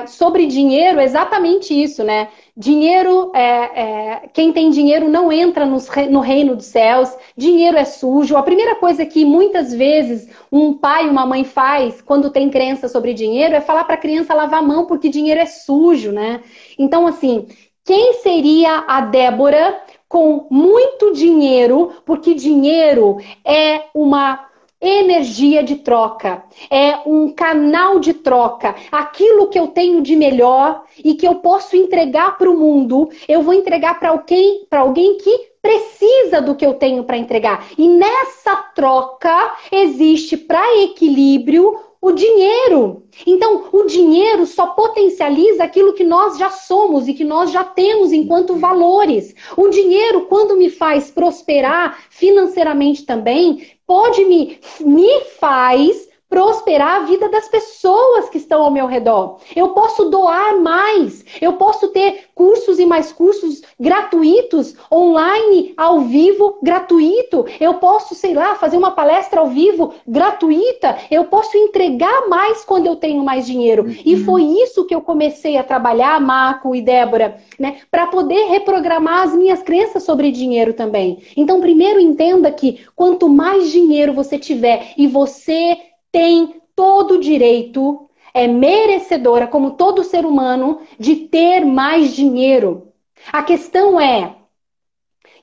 sobre dinheiro, é exatamente isso, né? Dinheiro, quem tem dinheiro não entra no reino dos céus, dinheiro é sujo. A primeira coisa que muitas vezes um pai e uma mãe faz quando tem crença sobre dinheiro é falar para a criança lavar a mão porque dinheiro é sujo, né? Então, assim, quem seria a Débora com muito dinheiro, porque dinheiro é uma energia de troca, é um canal de troca. Aquilo que eu tenho de melhor e que eu posso entregar para o mundo, eu vou entregar para alguém que precisa do que eu tenho para entregar. E nessa troca existe para equilíbrio o dinheiro. Então, o dinheiro só potencializa aquilo que nós já somos e que nós já temos enquanto valores. O dinheiro, quando me faz prosperar financeiramente também, me faz prosperar a vida das pessoas que estão ao meu redor. Eu posso doar mais. Eu posso ter cursos e mais cursos gratuitos, online, ao vivo, gratuito. Eu posso, sei lá, fazer uma palestra ao vivo gratuita. Eu posso entregar mais quando eu tenho mais dinheiro. E foi isso que eu comecei a trabalhar, Marco e Débora, né, para poder reprogramar as minhas crenças sobre dinheiro também. Então, primeiro entenda que quanto mais dinheiro você tiver e você tem todo o direito, é merecedora, como todo ser humano, de ter mais dinheiro. A questão é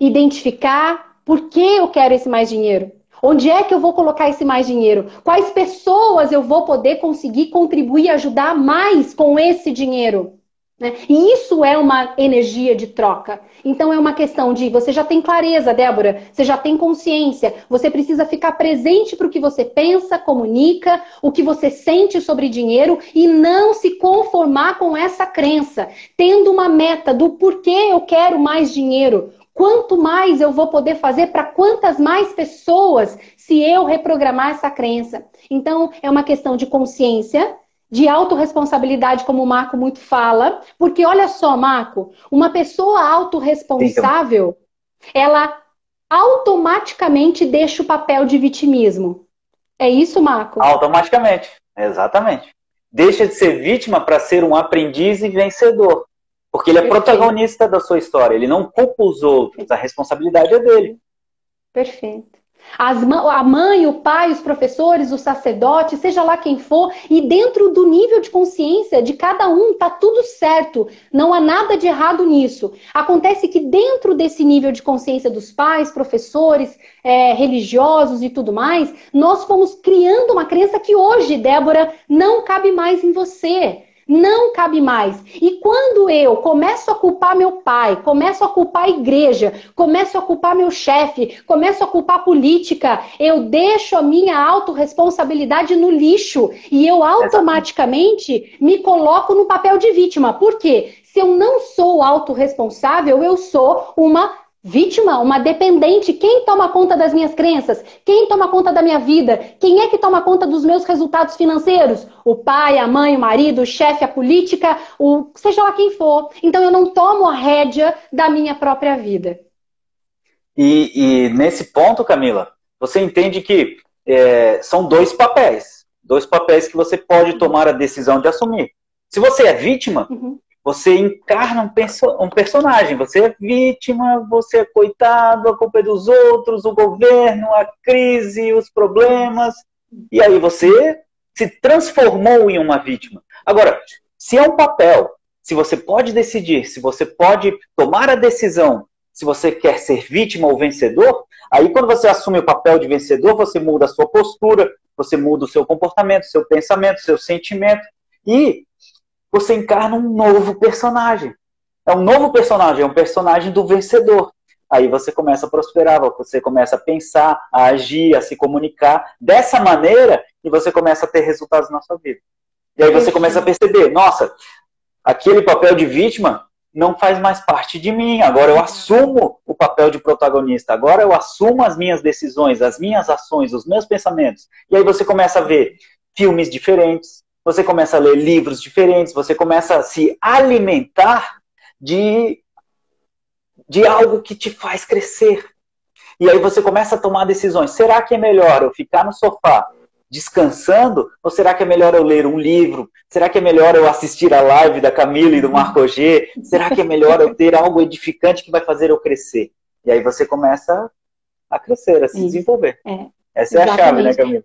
identificar por que eu quero esse mais dinheiro. Onde é que eu vou colocar esse mais dinheiro? Quais pessoas eu vou poder conseguir contribuir e ajudar mais com esse dinheiro? Né? E isso é uma energia de troca. Então é uma questão de você já tem clareza, Débora, você já tem consciência, você precisa ficar presente para o que você pensa, comunica, o que você sente sobre dinheiro e não se conformar com essa crença, tendo uma meta do porquê eu quero mais dinheiro. Quanto mais eu vou poder fazer para quantas mais pessoas se eu reprogramar essa crença? Então é uma questão de consciência, de autorresponsabilidade, como o Marco muito fala, porque olha só, Marco, uma pessoa autorresponsável, ela automaticamente deixa o papel de vitimismo. É isso, Marco? Automaticamente, exatamente. Deixa de ser vítima para ser um aprendiz e vencedor. Porque ele é protagonista da sua história, ele não culpa os outros, a responsabilidade é dele. Perfeito. A mãe, o pai, os professores, o sacerdote, seja lá quem for, e dentro do nível de consciência de cada um, tá tudo certo. Não há nada de errado nisso. Acontece que dentro desse nível de consciência dos pais, professores, religiosos e tudo mais, nós fomos criando uma crença que hoje, Débora, não cabe mais em você. Não cabe mais. E quando eu começo a culpar meu pai, começo a culpar a igreja, começo a culpar meu chefe, começo a culpar a política, eu deixo a minha autorresponsabilidade no lixo e eu automaticamente me coloco no papel de vítima. Por quê? Se eu não sou autorresponsável, eu sou uma vítima, uma dependente. Quem toma conta das minhas crenças? Quem toma conta da minha vida? Quem é que toma conta dos meus resultados financeiros? O pai, a mãe, o marido, o chefe, a política, seja lá quem for. Então eu não tomo a rédea da minha própria vida. E nesse ponto, Camila, você entende que são dois papéis que você pode tomar a decisão de assumir. Se você é vítima, você encarna um personagem, você é vítima, você é coitado, a culpa é dos outros, o governo, a crise, os problemas, e aí você se transformou em uma vítima. Agora, se é um papel, se você pode decidir, se você pode tomar a decisão, se você quer ser vítima ou vencedor, aí quando você assume o papel de vencedor, você muda a sua postura, você muda o seu comportamento, seu pensamento, seu sentimento, e você encarna um novo personagem. É um novo personagem, é um personagem do vencedor. Aí você começa a prosperar, você começa a pensar, a agir, a se comunicar dessa maneira e você começa a ter resultados na sua vida. E aí você começa a perceber, nossa, aquele papel de vítima não faz mais parte de mim, agora eu assumo o papel de protagonista, agora eu assumo as minhas decisões, as minhas ações, os meus pensamentos. E aí você começa a ver filmes diferentes, você começa a ler livros diferentes, você começa a se alimentar de algo que te faz crescer. E aí você começa a tomar decisões. Será que é melhor eu ficar no sofá descansando? Ou será que é melhor eu ler um livro? Será que é melhor eu assistir a live da Camila e do Marco G? Será que é melhor eu ter algo edificante que vai fazer eu crescer? E aí você começa a crescer, a se desenvolver. Essa é a chave, né, Camila?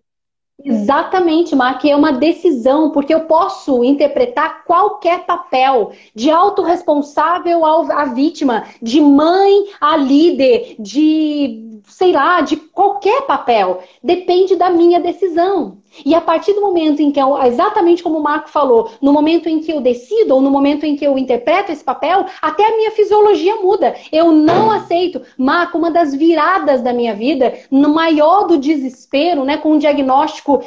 Exatamente, Mark, é uma decisão, porque eu posso interpretar qualquer papel, de autorresponsável à vítima, de mãe a líder, de, sei lá, de qualquer papel. Depende da minha decisão. E a partir do momento em que, exatamente como o Marco falou, no momento em que eu decido, ou no momento em que eu interpreto esse papel, até a minha fisiologia muda. Eu não aceito. Marco, uma das viradas da minha vida, no maior do desespero, né, com um diagnóstico,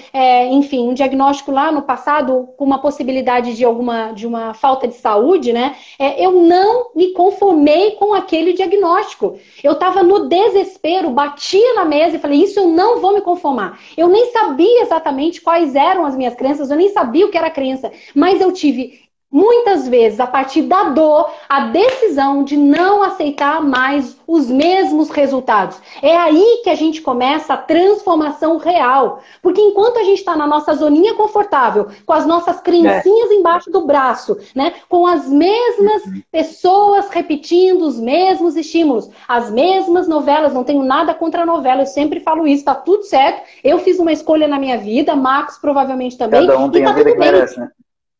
enfim, um diagnóstico lá no passado, com uma possibilidade de uma falta de saúde, né, eu não me conformei com aquele diagnóstico. Eu estava no desespero, batia na mesa e falei, isso eu não vou me conformar. Eu nem sabia exatamente exatamente quais eram as minhas crenças, eu nem sabia o que era crença, mas eu tive muitas vezes, a partir da dor, a decisão de não aceitar mais os mesmos resultados. É aí que a gente começa a transformação real. Porque enquanto a gente está na nossa zoninha confortável, com as nossas crencinhas embaixo do braço, né? Com as mesmas pessoas repetindo os mesmos estímulos, as mesmas novelas, não tenho nada contra a novela, eu sempre falo isso, tá tudo certo. Eu fiz uma escolha na minha vida, Marcos provavelmente também. Cada um tem a vida que merece, né?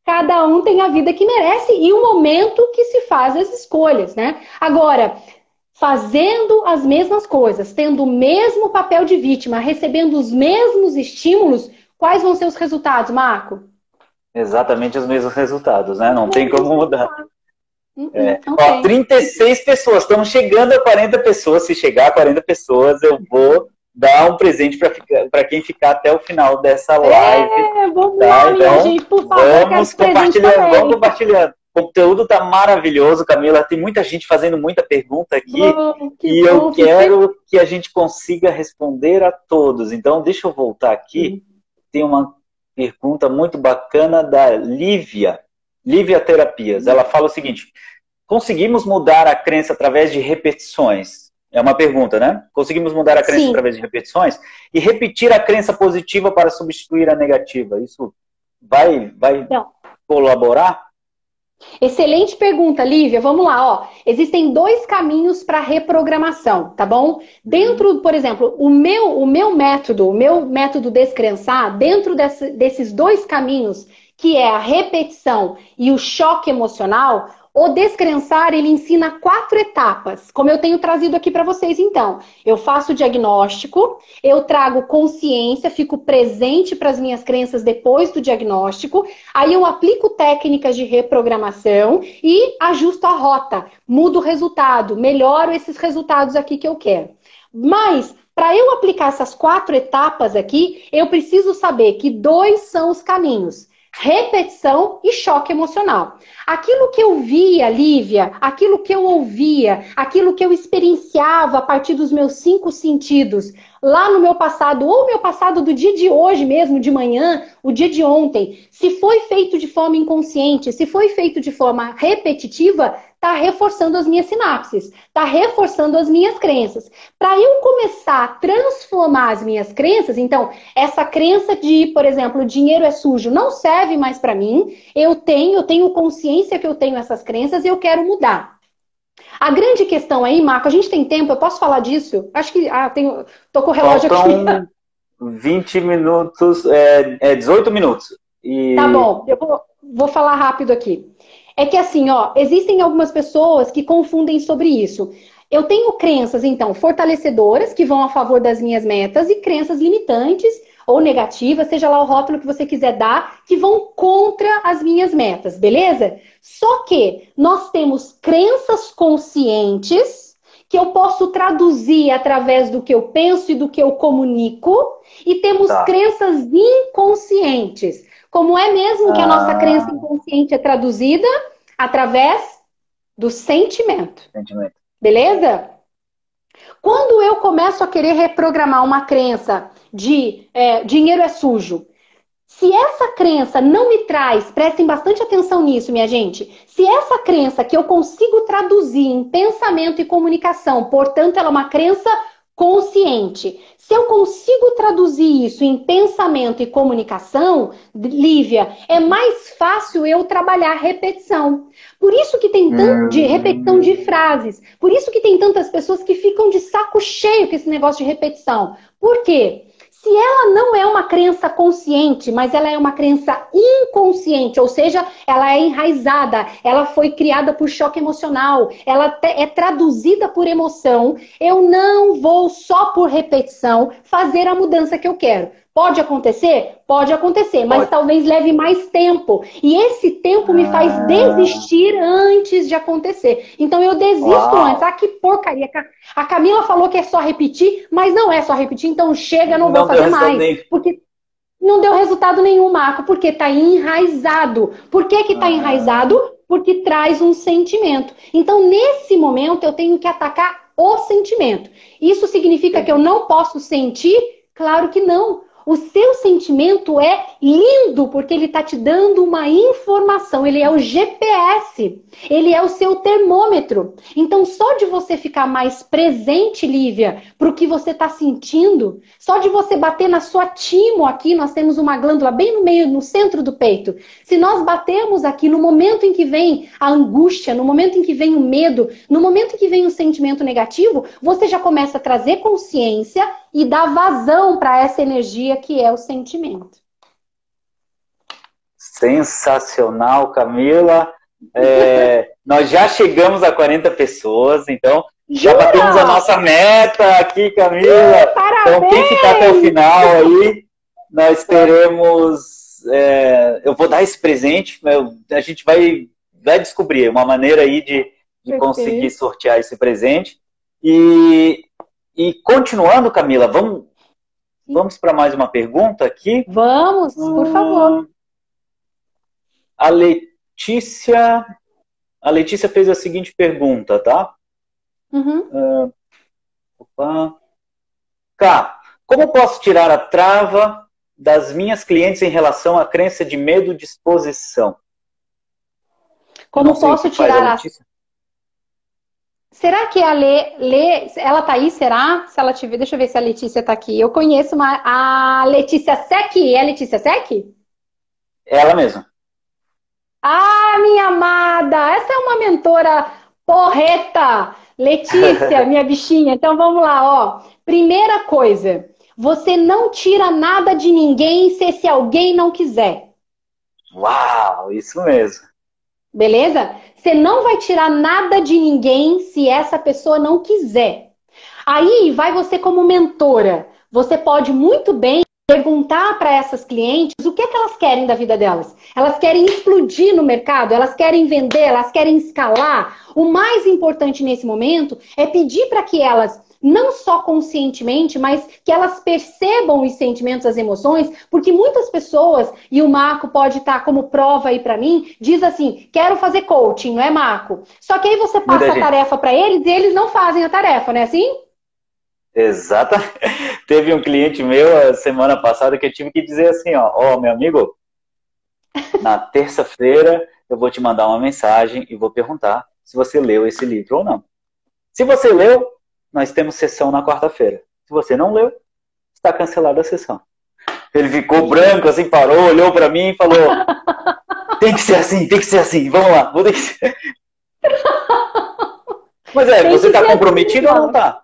Cada um tem a vida que merece e o momento que se faz as escolhas, né? Agora, fazendo as mesmas coisas, tendo o mesmo papel de vítima, recebendo os mesmos estímulos, quais vão ser os resultados, Marco? Exatamente os mesmos resultados, né? Não tem como mudar. Ó, 36 pessoas, estamos chegando a 40 pessoas. Se chegar a 40 pessoas, eu vou dar um presente para quem ficar até o final dessa live. Vamos tá? lá, Então, gente, por favor, vamos compartilhando. O conteúdo tá maravilhoso, Camila. Tem muita gente fazendo muita pergunta aqui. Eu quero que a gente consiga responder a todos. Então, deixa eu voltar aqui. Tem uma pergunta muito bacana da Lívia Terapias. Ela fala o seguinte: conseguimos mudar a crença através de repetições? É uma pergunta, né? Conseguimos mudar a crença através de repetições? E repetir a crença positiva para substituir a negativa. Isso vai colaborar? Excelente pergunta, Lívia. Vamos lá, ó. Existem 2 caminhos para reprogramação, tá bom? Dentro, por exemplo, o meu método Descrençar, dentro desses 2 caminhos, que é a repetição e o choque emocional, o Descrençar, ele ensina 4 etapas, como eu tenho trazido aqui para vocês, então. Eu faço o diagnóstico, eu trago consciência, fico presente para as minhas crenças depois do diagnóstico, aí eu aplico técnicas de reprogramação e ajusto a rota, mudo o resultado, melhoro esses resultados aqui que eu quero. Mas, para eu aplicar essas 4 etapas aqui, eu preciso saber que 2 são os caminhos: repetição e choque emocional. Aquilo que eu via, Lívia, aquilo que eu ouvia, aquilo que eu experienciava a partir dos meus 5 sentidos, lá no meu passado, ou meu passado do dia de hoje mesmo, de manhã, o dia de ontem, se foi feito de forma inconsciente, se foi feito de forma repetitiva, está reforçando as minhas sinapses, está reforçando as minhas crenças. Para eu começar a transformar as minhas crenças, então, essa crença de, por exemplo, dinheiro é sujo, não serve mais para mim, eu tenho consciência que eu tenho essas crenças e eu quero mudar. A grande questão aí, Marco, a gente tem tempo, eu posso falar disso? Acho que tô com o relógio aqui. 20 minutos, 18 minutos. Tá bom, eu vou falar rápido aqui. É que assim, ó, existem algumas pessoas que confundem sobre isso. Eu tenho crenças, então, fortalecedoras, que vão a favor das minhas metas, e crenças limitantes ou negativas, seja lá o rótulo que você quiser dar, que vão contra as minhas metas, beleza? Só que nós temos crenças conscientes, que eu posso traduzir através do que eu penso e do que eu comunico, e temos crenças inconscientes. Como é mesmo que a nossa crença inconsciente é traduzida? Através do sentimento. Beleza? Quando eu começo a querer reprogramar uma crença de dinheiro é sujo, se essa crença não me traz, prestem bastante atenção nisso, minha gente, se essa crença que eu consigo traduzir em pensamento e comunicação, portanto ela é uma crença consciente, se eu consigo traduzir isso em pensamento e comunicação, Lívia, é mais fácil eu trabalhar repetição. Por isso que tem de repetição de frases. Por isso que tem tantas pessoas que ficam de saco cheio com esse negócio de repetição. Por quê? Se ela não é uma crença consciente, mas ela é uma crença inconsciente, ou seja, ela é enraizada, ela foi criada por choque emocional, ela é traduzida por emoção, eu não vou só por repetição fazer a mudança que eu quero. Pode acontecer? Pode acontecer, mas talvez leve mais tempo. E esse tempo me faz desistir antes de acontecer. Então eu desisto antes. Ah, que porcaria. A Camila falou que é só repetir, mas não é só repetir, então chega, não vou fazer mais. Porque não deu resultado nenhum, Marco, porque está enraizado. Por que está enraizado? Porque traz um sentimento. Então, nesse momento, eu tenho que atacar o sentimento. Isso significa que eu não posso sentir? Claro que não. O seu sentimento é lindo, porque ele está te dando uma informação. Ele é o GPS. Ele é o seu termômetro. Então, só de você ficar mais presente, Lívia, para o que você está sentindo, só de você bater na sua timo aqui, nós temos uma glândula bem no meio, no centro do peito. Se nós batemos aqui, no momento em que vem a angústia, no momento em que vem o medo, no momento em que vem o sentimento negativo, você já começa a trazer consciência e dar vazão para essa energia que é o sentimento. Sensacional, Camila. Nós já chegamos a 40 pessoas, então já batemos a nossa meta aqui, Camila. Parabéns! Então quem ficar até o final aí, nós teremos... eu vou dar esse presente, a gente vai descobrir uma maneira aí de conseguir sortear esse presente. E continuando, Camila, vamos para mais uma pergunta aqui? Vamos, por favor. A Letícia fez a seguinte pergunta, tá? Uhum. Como posso tirar a trava das minhas clientes em relação à crença de medo de exposição? Como posso tirar a... Será que a Lê, ela tá aí, será? Se ela tiver, deixa eu ver se a Letícia tá aqui. Eu conheço a Letícia Sec. É a Letícia Sec? Ela mesma. Ah, minha amada! Essa é uma mentora porreta! Letícia, minha bichinha. Então vamos lá, ó. Primeira coisa, você não tira nada de ninguém se alguém não quiser. Uau, isso mesmo. Beleza? Você não vai tirar nada de ninguém se essa pessoa não quiser. Aí vai você como mentora. Você pode muito bem perguntar para essas clientes o que é que elas querem da vida delas. Elas querem explodir no mercado, elas querem vender, elas querem escalar. O mais importante nesse momento é pedir para que elas, não só conscientemente, mas que elas percebam os sentimentos, as emoções, porque muitas pessoas, e o Marco pode estar como prova aí para mim, diz assim, quero fazer coaching, não é, Marco? Só que aí você passa a tarefa para eles e eles não fazem a tarefa, não é assim? Exato. Teve um cliente meu a semana passada que eu tive que dizer assim, ó, meu amigo, na terça-feira eu vou te mandar uma mensagem e vou perguntar se você leu esse livro ou não. Se você leu, nós temos sessão na quarta-feira. Se você não leu, está cancelada a sessão. Ele ficou branco, assim, parou, olhou para mim e falou, tem que ser assim, vamos lá. Vou ter que ser... Mas você está comprometido ou não está?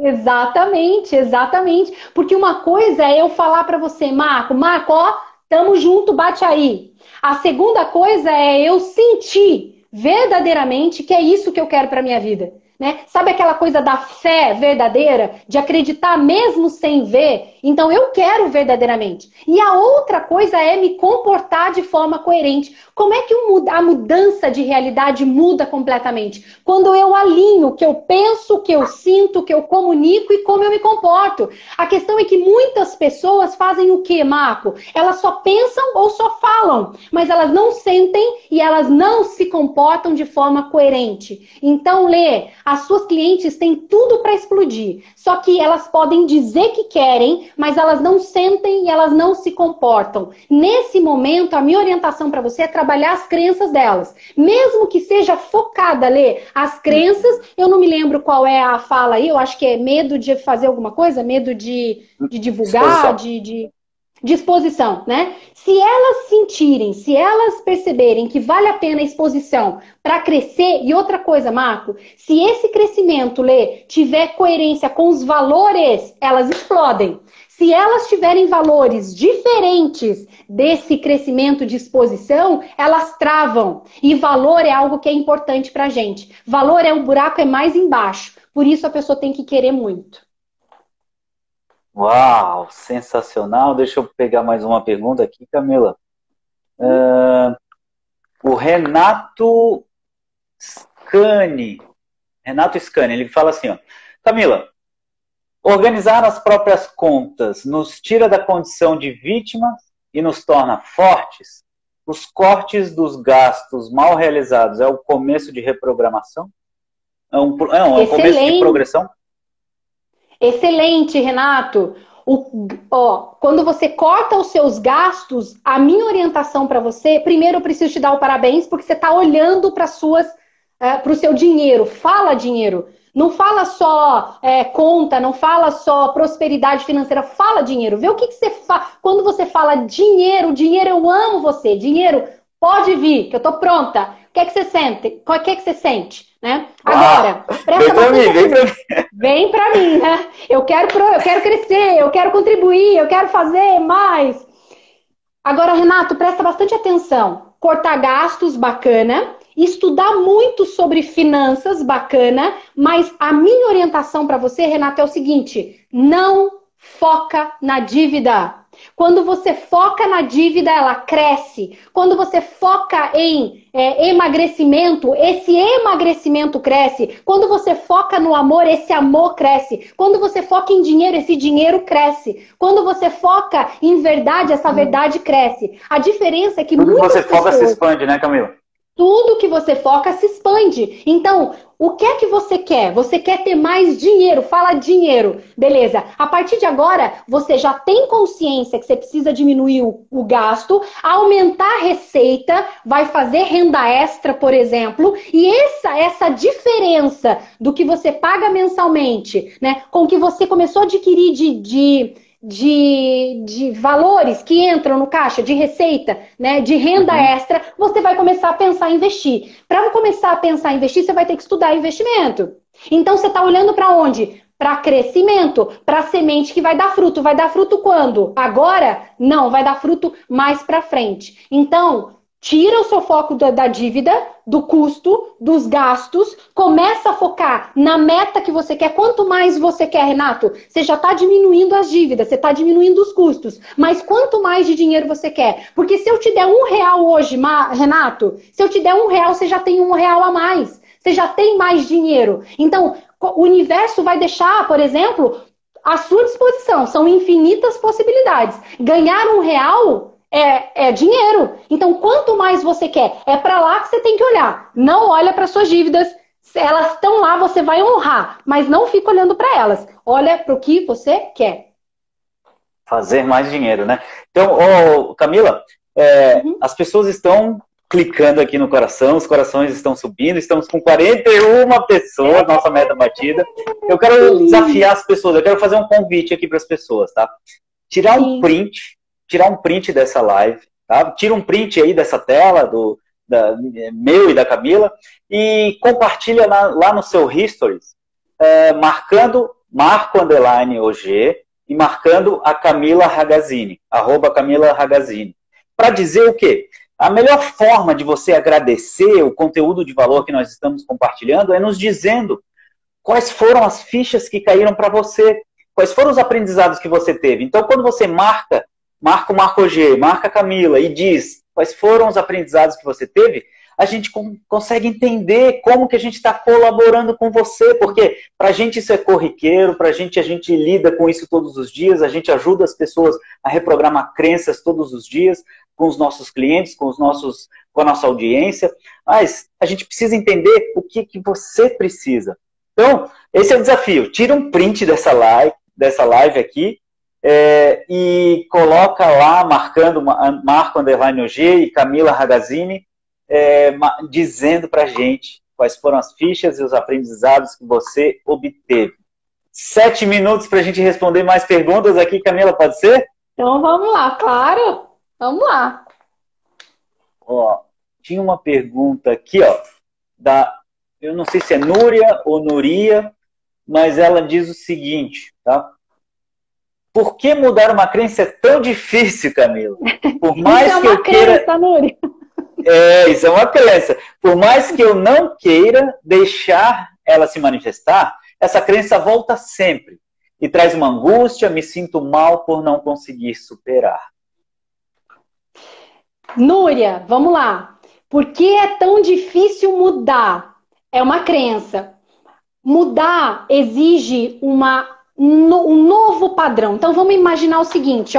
Exatamente, exatamente. Porque uma coisa é eu falar para você, Marco, ó, tamo junto, bate aí. A segunda coisa é eu sentir verdadeiramente que é isso que eu quero para minha vida. Né? Sabe aquela coisa da fé verdadeira, de acreditar mesmo sem ver? Então eu quero verdadeiramente. E a outra coisa é me comportar de forma coerente. Como é que a mudança de realidade muda completamente? Quando eu alinho o que eu penso, o que eu sinto, o que eu comunico e como eu me comporto. A questão é que muitas pessoas fazem o quê, Marco? Elas só pensam ou só falam, mas elas não sentem e elas não se comportam de forma coerente. Então, Lê, as suas clientes têm tudo para explodir. Só que elas podem dizer que querem, mas elas não sentem e elas não se comportam. Nesse momento, a minha orientação para você é trabalhar as crenças delas. Mesmo que seja focada, Lê, as crenças, eu não me lembro qual é a fala aí, eu acho que é medo de fazer alguma coisa, medo de divulgar, de exposição, né? Se elas sentirem, se elas perceberem que vale a pena a exposição para crescer, e outra coisa, Marco, se esse crescimento, Lê, tiver coerência com os valores, elas explodem. Se elas tiverem valores diferentes desse crescimento de exposição, elas travam. E valor é algo que é importante pra gente. Valor o buraco é mais embaixo. Por isso a pessoa tem que querer muito. Uau, sensacional. Deixa eu pegar mais uma pergunta aqui, Camila. O Renato Scani, ele fala assim, ó, Camila, organizar as próprias contas nos tira da condição de vítima e nos torna fortes? Os cortes dos gastos mal realizados é o começo de reprogramação? É um começo de progressão? Excelente, Renato. Quando você corta os seus gastos, a minha orientação para você, primeiro eu preciso te dar o parabéns, porque você está olhando para o seu dinheiro. Fala dinheiro. Não fala só conta, não fala só prosperidade financeira, fala dinheiro. Vê o que você faz. Quando você fala dinheiro, eu amo você. Dinheiro, pode vir, que eu tô pronta. O que é que você sente? O que é que você sente? Né? Agora, presta vem pra mim, né? Eu quero crescer, eu quero contribuir, eu quero fazer mais. Agora, Renato, presta bastante atenção. Cortar gastos, bacana. Estudar muito sobre finanças, bacana. Mas a minha orientação para você, Renato, é o seguinte: não foca na dívida. Quando você foca na dívida, ela cresce. Quando você foca em emagrecimento, esse emagrecimento cresce. Quando você foca no amor, esse amor cresce. Quando você foca em dinheiro, esse dinheiro cresce. Quando você foca em verdade, essa verdade cresce. A diferença é que tudo que você foca se expande, né, Camila? Tudo que você foca se expande. Então, o que é que você quer? Você quer ter mais dinheiro? Fala dinheiro. Beleza. A partir de agora, você já tem consciência que você precisa diminuir o gasto, aumentar a receita, vai fazer renda extra, por exemplo. E essa diferença do que você paga mensalmente, né, com o que você começou a adquirir de valores que entram no caixa, de receita, né, de renda extra, você vai começar a pensar em investir. Para começar a pensar em investir, você vai ter que estudar investimento. Então, você está olhando para onde? Para crescimento, para semente que vai dar fruto. Vai dar fruto quando? Agora? Não, vai dar fruto mais para frente. Então, tira o seu foco da dívida, do custo, dos gastos, começa a focar na meta que você quer. Quanto mais você quer, Renato, você já está diminuindo as dívidas, você está diminuindo os custos. Mas quanto mais de dinheiro você quer? Porque se eu te der R$1 hoje, Renato, se eu te der R$1, você já tem R$1 a mais. Você já tem mais dinheiro. Então, o universo vai deixar, por exemplo, à sua disposição. São infinitas possibilidades. Ganhar R$1 é dinheiro. Então, quanto mais você quer, é para lá que você tem que olhar. Não olha para suas dívidas. Se elas estão lá, você vai honrar. Mas não fica olhando para elas. Olha para o que você quer. Fazer mais dinheiro, né? Então, Camila, as pessoas estão clicando aqui no coração, os corações estão subindo, estamos com 41 pessoas, nossa meta batida. Eu quero desafiar as pessoas, eu quero fazer um convite aqui para as pessoas, tá? Tirar um print dessa live, tá? Tira um print aí dessa tela, meu e da Camila, e compartilha lá no seu Histories, marcando Marco_OG e marcando a Camila Ragazzini, @CamilaRagazzini. Para dizer o quê? A melhor forma de você agradecer o conteúdo de valor que nós estamos compartilhando é nos dizendo quais foram as fichas que caíram para você, quais foram os aprendizados que você teve. Então, quando você marca o Marco_OG, marca a Camila e diz quais foram os aprendizados que você teve, a gente consegue entender como que a gente está colaborando com você, porque para a gente isso é corriqueiro, para a gente lida com isso todos os dias, a gente ajuda as pessoas a reprogramar crenças todos os dias, com os nossos clientes, com a nossa audiência, mas a gente precisa entender o que você precisa. Então, esse é o desafio. Tira um print dessa live aqui, e coloca lá, marcando Marco_OG e Camila Ragazzini, dizendo pra gente quais foram as fichas e os aprendizados que você obteve. 7 minutos pra gente responder mais perguntas aqui, Camila, pode ser? Então vamos lá, claro. Vamos lá. Tinha uma pergunta aqui, eu não sei se é Núria ou Nuria, mas ela diz o seguinte, tá? Por que mudar uma crença é tão difícil, Camila? Por mais isso que eu queira... crença, Núria. Isso é uma crença. Por mais que eu não queira deixar ela se manifestar, essa crença volta sempre. E traz uma angústia, me sinto mal por não conseguir superar. Núria, vamos lá. Por que é tão difícil mudar? É uma crença. Mudar exige um novo padrão. Então vamos imaginar o seguinte,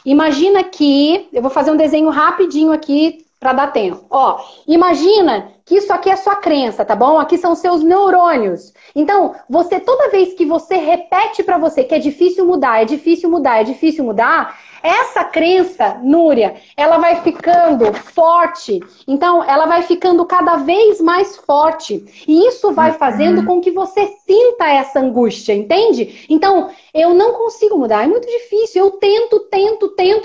Imagina que, eu vou fazer um desenho rapidinho aqui, para dar tempo. Ó, imagina que isso aqui é sua crença, tá bom? Aqui são seus neurônios. Então, toda vez que você repete para você que é difícil mudar, é difícil mudar, é difícil mudar, essa crença, Núria, ela vai ficando forte. Então, ela vai ficando cada vez mais forte. E isso vai fazendo com que você sinta essa angústia, entende? Então, eu não consigo mudar, é muito difícil. Eu tento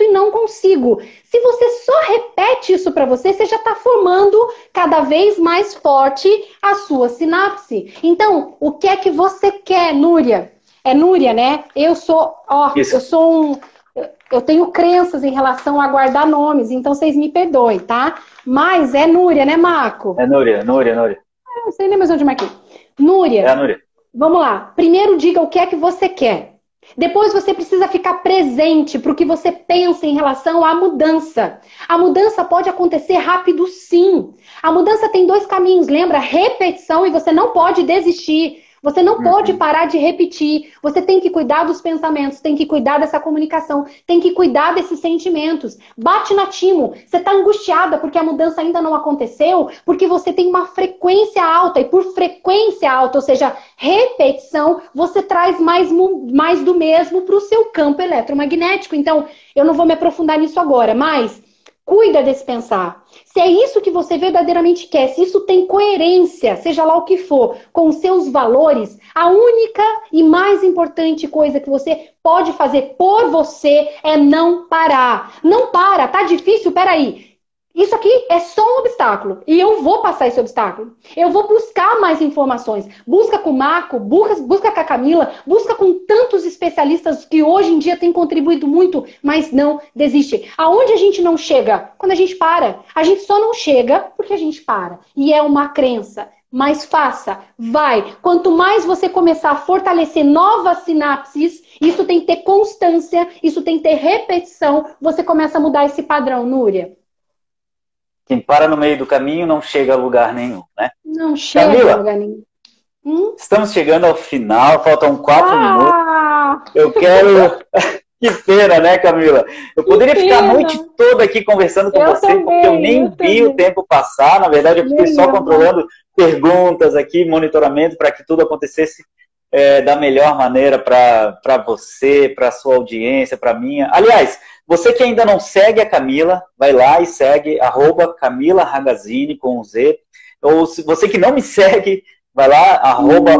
e não consigo. Se você só repete isso para você, você já está formando cada vez mais forte a sua sinapse. Então, o que é que você quer, Núria? É Núria, né? Eu tenho crenças em relação a guardar nomes, então vocês me perdoem, tá? Mas é Núria, né, Marco? É Núria. Não sei nem mais onde marquei. Núria. É a Núria. Vamos lá. Primeiro diga o que é que você quer. Depois você precisa ficar presente para o que você pensa em relação à mudança. A mudança pode acontecer rápido, sim. A mudança tem 2 caminhos, lembra? Repetição, e você não pode desistir. Você não pode parar de repetir. Você tem que cuidar dos pensamentos, tem que cuidar dessa comunicação, tem que cuidar desses sentimentos. Bate na timo. Você está angustiada porque a mudança ainda não aconteceu, porque você tem uma frequência alta. E por frequência alta, ou seja, repetição, você traz mais do mesmo para o seu campo eletromagnético. Então, eu não vou me aprofundar nisso agora, mas cuida desse pensar. Se é isso que você verdadeiramente quer, se isso tem coerência, seja lá o que for, com os seus valores, a única e mais importante coisa que você pode fazer por você é não parar. Não para, tá difícil? Peraí. Isso aqui é só um obstáculo. E eu vou passar esse obstáculo. Eu vou buscar mais informações. Busca com o Marco, busca com a Camila, busca com tantos especialistas que hoje em dia têm contribuído muito, mas não desiste. Aonde a gente não chega? Quando a gente para. A gente só não chega porque a gente para. E é uma crença. Mas faça, vai. Quanto mais você começar a fortalecer novas sinapses, isso tem que ter constância, isso tem que ter repetição, você começa a mudar esse padrão, Núria. Quem para no meio do caminho não chega a lugar nenhum, né? Não chega Camila, a lugar nenhum. Estamos chegando ao final, faltam 4 minutos. Eu quero... Que pena, né, Camila? Eu poderia ficar a noite toda aqui conversando com você, também, porque eu nem vi o tempo passar. Na verdade, eu fiquei só controlando perguntas aqui, monitoramento, para que tudo acontecesse da melhor maneira para você, para a sua audiência, para a minha. Aliás, você que ainda não segue a Camila, vai lá e segue @CamilaRagazzini com um Z. Ou se você que não me segue, vai lá,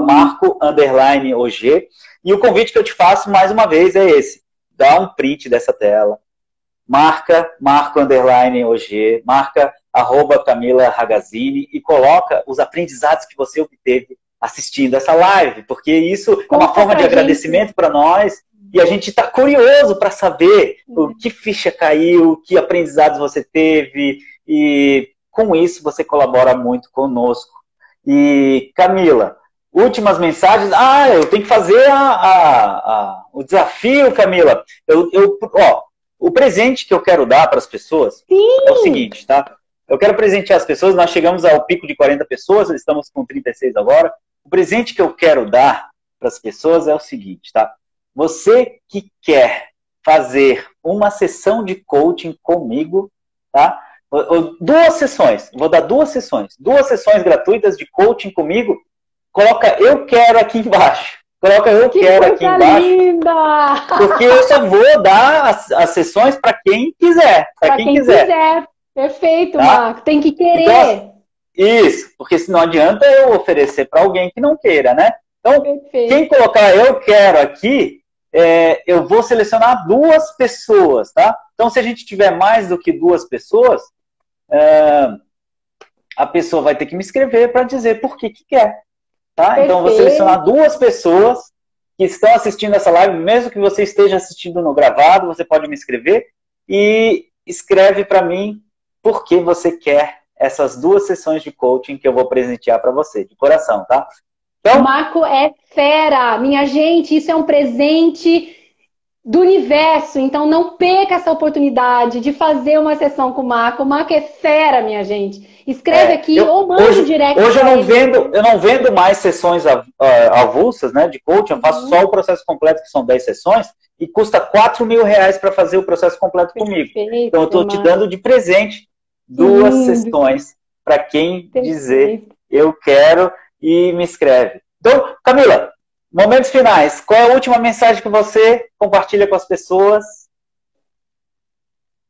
@Marco_OG. E o convite que eu te faço mais uma vez é esse. Dá um print dessa tela, marca Marco_OG, marca @CamilaRagazzini e coloca os aprendizados que você obteve assistindo essa live, porque isso é uma forma de agradecimento para nós e a gente está curioso para saber o que ficha caiu, que aprendizados você teve e com isso você colabora muito conosco. E Camila, últimas mensagens. Eu tenho que fazer o desafio, Camila. O presente que eu quero dar para as pessoas é o seguinte, tá? Eu quero presentear as pessoas, nós chegamos ao pico de 40 pessoas, estamos com 36 agora. O presente que eu quero dar para as pessoas é o seguinte, tá? Você que quer fazer uma sessão de coaching comigo, tá? 2 sessões, vou dar 2 sessões. 2 sessões gratuitas de coaching comigo. Coloca eu quero aqui embaixo. Coloca eu quero aqui embaixo. Linda! Porque eu só vou dar as sessões para quem quiser. Para quem quiser. Perfeito, tá? Marco. Tem que querer. Então, isso, porque se não adianta eu oferecer para alguém que não queira, né? Então, quem colocar eu quero aqui, eu vou selecionar 2 pessoas, tá? Então, se a gente tiver mais do que 2 pessoas, a pessoa vai ter que me escrever para dizer por que quer. Tá? Então, eu vou selecionar 2 pessoas que estão assistindo essa live, mesmo que você esteja assistindo no gravado, você pode me escrever e escreve para mim por que você quer essas 2 sessões de coaching que eu vou presentear para você, de coração, tá? Então, o Marco é fera, minha gente, isso é um presente do universo, então não perca essa oportunidade de fazer uma sessão com o Marco. O Marco é fera, minha gente. Escreve aqui ou manda um direct. Hoje eu não vendo mais sessões avulsas, né, de coaching, eu faço só o processo completo, que são 10 sessões, e custa R$4.000 para fazer o processo completo comigo. Então eu estou te dando de presente 2 sessões para quem dizer eu quero e me escreve. Então, Camila, momentos finais. Qual é a última mensagem que você compartilha com as pessoas?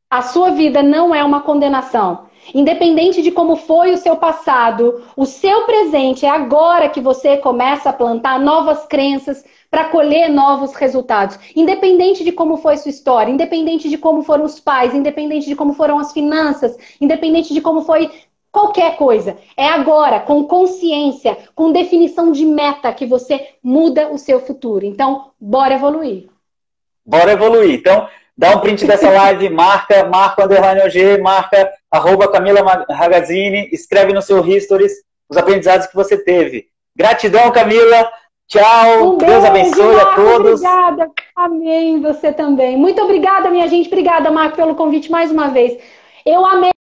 A sua vida não é uma condenação. Independente de como foi o seu passado, o seu presente é agora que você começa a plantar novas crenças para colher novos resultados. Independente de como foi sua história, independente de como foram os pais, independente de como foram as finanças, independente de como foi qualquer coisa. É agora, com consciência, com definição de meta, que você muda o seu futuro. Então, bora evoluir. Bora evoluir. Então, dá um print dessa live, marca _OG, marca @Camila Ragazzini, escreve no seu Histories os aprendizados que você teve. Gratidão, Camila. Tchau. Beijo, Deus abençoe Marco, a todos. Obrigada. Amém. Você também. Muito obrigada, minha gente. Obrigada, Marco, pelo convite mais uma vez. Eu amei.